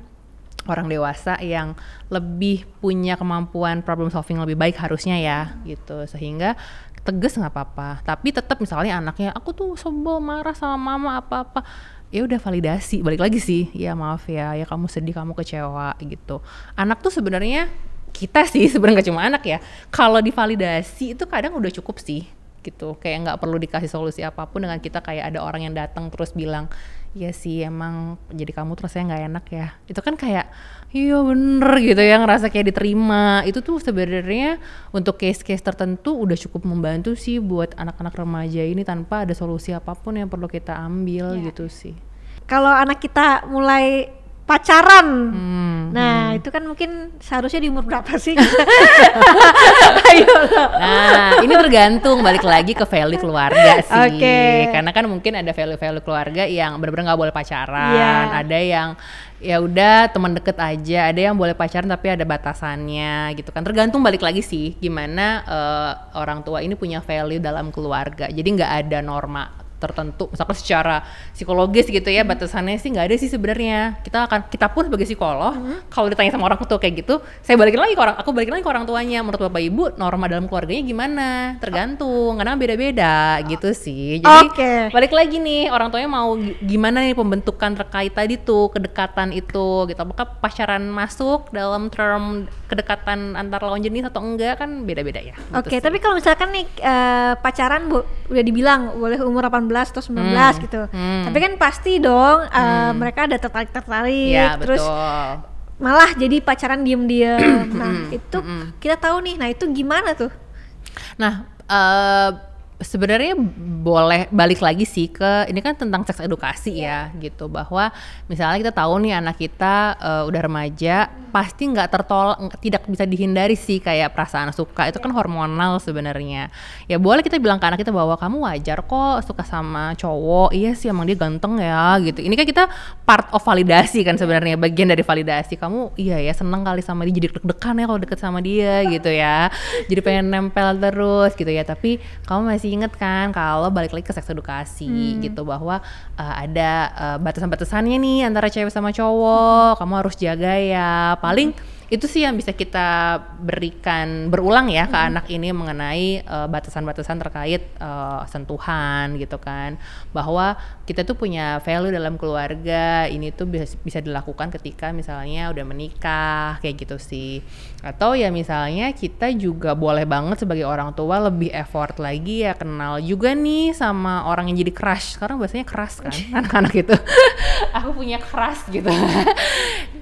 orang dewasa yang lebih punya kemampuan problem solving lebih baik harusnya ya gitu, sehingga tegas nggak apa-apa. Tapi tetap misalnya anaknya, aku tuh sebel marah sama mama apa-apa, ya udah validasi, balik lagi sih, ya maaf ya kamu sedih, kamu kecewa gitu. Anak tuh sebenarnya kita sih sebenarnya nggak cuma anak ya, kalau divalidasi itu kadang udah cukup sih gitu, kayak nggak perlu dikasih solusi apapun dengan kita kayak ada orang yang datang terus bilang, iya sih emang jadi kamu terus saya nggak enak ya, itu kan kayak iya bener gitu ya, ngerasa kayak diterima. Itu tuh sebenarnya untuk case-case tertentu udah cukup membantu sih buat anak-anak remaja ini, tanpa ada solusi apapun yang perlu kita ambil gitu sih. Kalau anak kita mulai pacaran, nah itu kan mungkin seharusnya di umur berapa sih? Nah ini tergantung, balik lagi ke value keluarga sih. Karena kan mungkin ada value keluarga yang benar-benar nggak boleh pacaran, ada yang ya udah teman deket aja, ada yang boleh pacaran tapi ada batasannya gitu kan. Tergantung, balik lagi sih gimana orang tua ini punya value dalam keluarga. Jadi nggak ada norma tertentu, misalkan secara psikologis gitu ya, batasannya sih nggak ada sih sebenarnya. Kita pun sebagai psikolog, kalau ditanya sama orang tua kayak gitu, aku balikin lagi ke orang tuanya, menurut bapak ibu norma dalam keluarganya gimana, tergantung, karena beda-beda gitu sih. Jadi balik lagi nih, orang tuanya mau gimana nih pembentukan terkait tadi tuh kedekatan itu gitu, apakah pacaran masuk dalam term kedekatan antar lawan jenis atau enggak, kan beda-beda ya gitu. Tapi kalau misalkan nih pacaran udah dibilang boleh umur 18 atau 19 gitu. Tapi kan pasti dong mereka ada tertarik ya, terus betul. Malah jadi pacaran diem-diem. Nah, itu kita tahu nih. Nah, itu gimana tuh? Nah, sebenarnya boleh balik lagi sih ke ini kan tentang seks edukasi ya gitu, bahwa misalnya kita tahu nih anak kita udah remaja, pasti nggak tertolak, tidak bisa dihindari sih kayak perasaan suka, itu kan hormonal sebenarnya. Ya boleh kita bilang ke anak kita bahwa kamu wajar kok suka sama cowok, iya sih emang dia ganteng ya gitu. Ini kan kita part of validasi kan sebenarnya, bagian dari validasi. Kamu iya ya seneng kali sama dia, jadi deg-degan ya kalau deket sama dia gitu ya, jadi pengen nempel terus gitu ya. Tapi kamu masih inget kan kalau balik lagi ke seks edukasi gitu, bahwa ada batasan-batasannya nih antara cewek sama cowok, kamu harus jaga ya. Paling itu sih yang bisa kita berikan berulang ya ke anak ini mengenai batasan-batasan terkait sentuhan gitu kan, bahwa kita tuh punya value dalam keluarga, ini tuh bisa dilakukan ketika misalnya udah menikah kayak gitu sih. Atau ya misalnya kita juga boleh banget sebagai orang tua lebih effort lagi ya, kenal juga nih sama orang yang jadi crush. Sekarang bahasanya crush kan anak-anak itu. Aku punya crush gitu.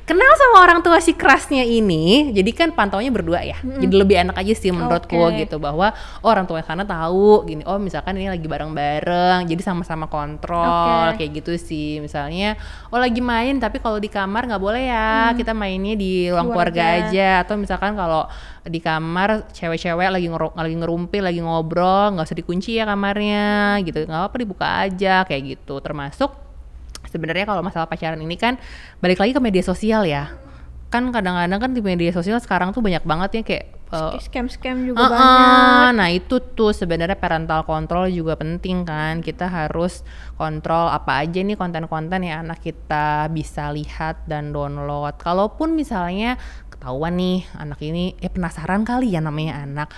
Kenal sama orang tua si crushnya ini, jadi kan pantaunya berdua ya, jadi lebih enak aja sih menurutku gitu, bahwa orang tua sana tahu gini, oh misalkan ini lagi bareng-bareng, jadi sama-sama kontrol kayak gitu sih. Misalnya oh lagi main tapi kalau di kamar nggak boleh ya, kita mainnya di ruang keluarga aja. Atau misalkan kalau di kamar cewek-cewek lagi ngerumpi, lagi ngobrol, nggak usah dikunci ya kamarnya gitu, nggak apa-apa dibuka aja kayak gitu. Termasuk sebenarnya kalau masalah pacaran ini kan balik lagi ke media sosial ya. Kan kadang-kadang kan di media sosial sekarang tuh banyak banget ya kayak scam juga banyak. Nah itu tuh sebenarnya parental control juga penting kan. Kita harus kontrol apa aja nih konten-konten yang anak kita bisa lihat dan download. Kalaupun misalnya ketahuan nih anak ini penasaran kali ya, namanya anak,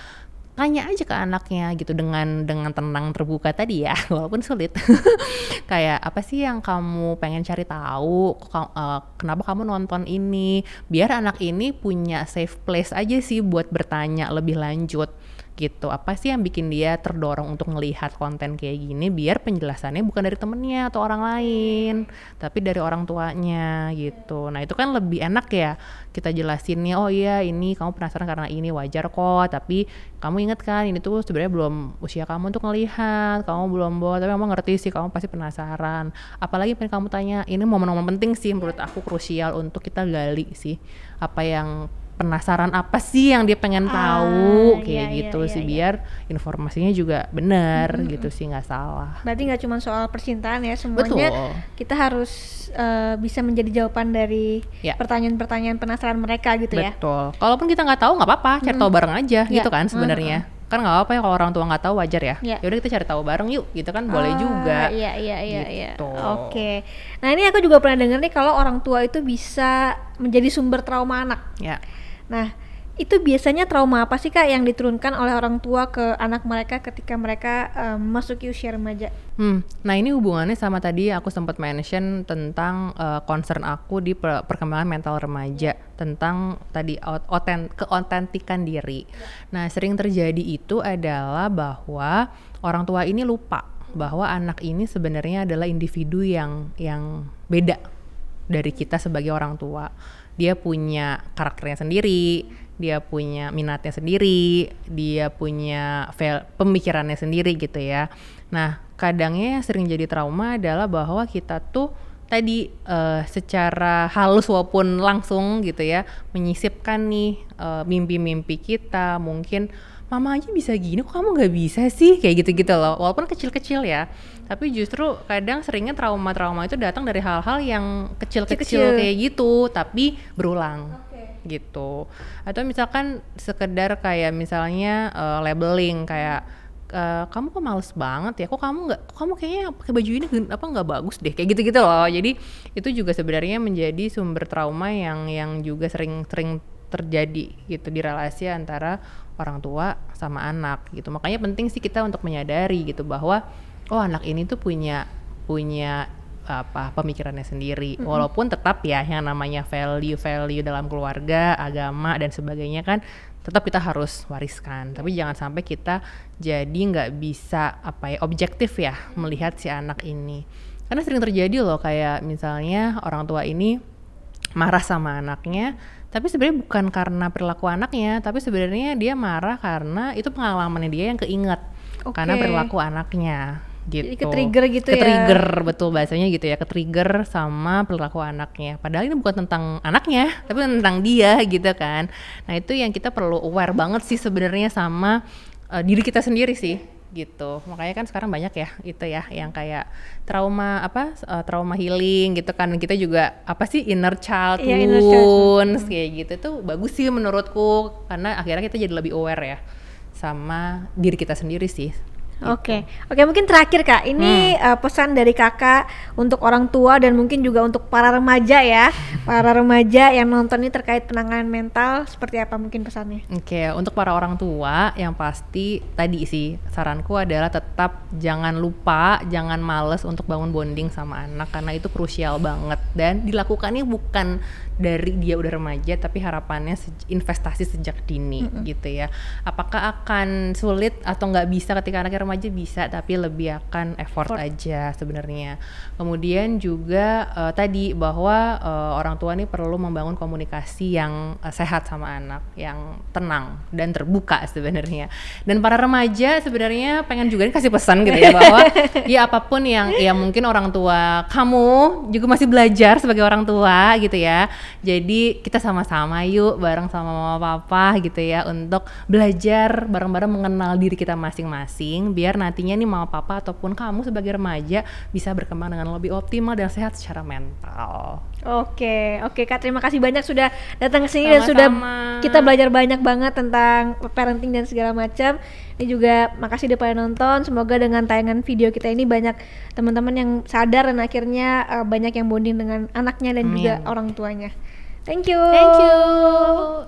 tanya aja ke anaknya gitu dengan tenang terbuka tadi ya, walaupun sulit. Kayak apa sih yang kamu pengen cari tahu, kenapa kamu nonton ini, biar anak ini punya safe place aja sih buat bertanya lebih lanjut gitu. Apa sih yang bikin dia terdorong untuk melihat konten kayak gini, biar penjelasannya bukan dari temennya atau orang lain, tapi dari orang tuanya gitu. Nah itu kan lebih enak ya kita jelasinnya, oh iya ini kamu penasaran karena ini, wajar kok, tapi kamu inget kan ini tuh sebenarnya belum usia kamu untuk ngelihat, kamu belum boleh, tapi kamu ngerti sih kamu pasti penasaran. Apalagi pengen kamu tanya, ini momen-momen penting sih menurut aku, krusial untuk kita gali sih apa yang penasaran, apa sih yang dia pengen tahu kayak gitu sih, biar informasinya juga benar gitu sih, nggak salah. Berarti nggak cuma soal percintaan ya, semuanya kita harus bisa menjadi jawaban dari pertanyaan-pertanyaan penasaran mereka gitu ya. Betul. Kalaupun kita nggak tahu nggak apa-apa, cari tahu bareng aja gitu kan sebenarnya. Kan nggak apa-apa ya kalau orang tua nggak tahu, wajar ya. Ya udah kita cari tahu bareng yuk gitu kan, boleh juga. Iya. Oke. Nah ini aku juga pernah dengar nih kalau orang tua itu bisa menjadi sumber trauma anak. Ya. Nah, itu biasanya trauma apa sih Kak yang diturunkan oleh orang tua ke anak mereka ketika mereka memasuki usia remaja? Nah ini hubungannya sama tadi aku sempat mention tentang concern aku di perkembangan mental remaja, tentang tadi keotentikan diri. Nah sering terjadi itu adalah bahwa orang tua ini lupa bahwa anak ini sebenarnya adalah individu yang beda dari kita sebagai orang tua. Dia punya karakternya sendiri, dia punya minatnya sendiri, dia punya pemikirannya sendiri gitu ya. Nah kadangnya sering jadi trauma adalah bahwa kita tuh tadi secara halus walaupun langsung gitu ya, menyisipkan nih mimpi-mimpi kita. Mungkin mama aja bisa gini, kok kamu gak bisa sih, kayak gitu-gitu loh, walaupun kecil-kecil ya. Tapi justru kadang seringnya trauma-trauma itu datang dari hal-hal yang kecil-kecil kayak gitu, tapi berulang gitu. Atau misalkan sekedar kayak misalnya labeling kayak kamu kok males banget ya, kok kamu kayaknya pakai baju ini nggak bagus deh, kayak gitu-gitu loh. Jadi itu juga sebenarnya menjadi sumber trauma yang juga sering terjadi gitu di relasi antara orang tua sama anak gitu. Makanya penting sih kita untuk menyadari gitu bahwa anak ini tuh punya pemikirannya sendiri, walaupun tetap ya yang namanya value dalam keluarga, agama dan sebagainya kan tetap kita harus wariskan. Tapi jangan sampai kita jadi nggak bisa objektif ya melihat si anak ini, karena sering terjadi loh kayak misalnya orang tua ini marah sama anaknya, tapi sebenarnya bukan karena perilaku anaknya, tapi sebenarnya dia marah karena itu pengalamannya dia yang keinget. karena perilaku anaknya gitu. Jadi ke-trigger gitu ya. Ke-trigger, betul bahasanya gitu ya, ke-trigger sama perilaku anaknya. Padahal ini bukan tentang anaknya, tapi tentang dia gitu kan. Nah, itu yang kita perlu aware banget sih sebenarnya sama diri kita sendiri sih gitu. Makanya kan sekarang banyak ya itu ya yang kayak trauma trauma healing gitu kan. Kita juga inner child wounds kayak gitu. Itu bagus sih menurutku karena akhirnya kita jadi lebih aware ya sama diri kita sendiri sih. Oke, mungkin terakhir Kak, ini pesan dari Kakak untuk orang tua dan mungkin juga untuk para remaja ya, para remaja yang nonton ini terkait penanganan mental, seperti apa mungkin pesannya? Oke, untuk para orang tua yang pasti tadi sih saranku adalah tetap jangan lupa, jangan males untuk bangun bonding sama anak karena itu krusial banget dan dilakukannya bukan dari dia udah remaja tapi harapannya investasi sejak dini gitu ya. Apakah akan sulit atau nggak bisa ketika anaknya remaja? Bisa, tapi lebih akan effort aja sebenarnya. Kemudian juga tadi bahwa orang tua nih perlu membangun komunikasi yang sehat sama anak, yang tenang dan terbuka sebenarnya. Dan para remaja sebenarnya pengen juga kasih pesan gitu ya bahwa ya apapun yang ya mungkin orang tua kamu juga masih belajar sebagai orang tua gitu ya. Jadi kita sama-sama yuk bareng sama mama papa gitu ya untuk belajar bareng-bareng mengenal diri kita masing-masing biar nantinya nih mama papa ataupun kamu sebagai remaja bisa berkembang dengan lebih optimal dan sehat secara mental. Oke Kak, terima kasih banyak sudah datang ke sini dan sudah kita belajar banyak banget tentang parenting dan segala macam. Ini juga makasih udah pada nonton. Semoga dengan tayangan video kita ini banyak teman-teman yang sadar dan akhirnya banyak yang bonding dengan anaknya dan juga orang tuanya. Thank you.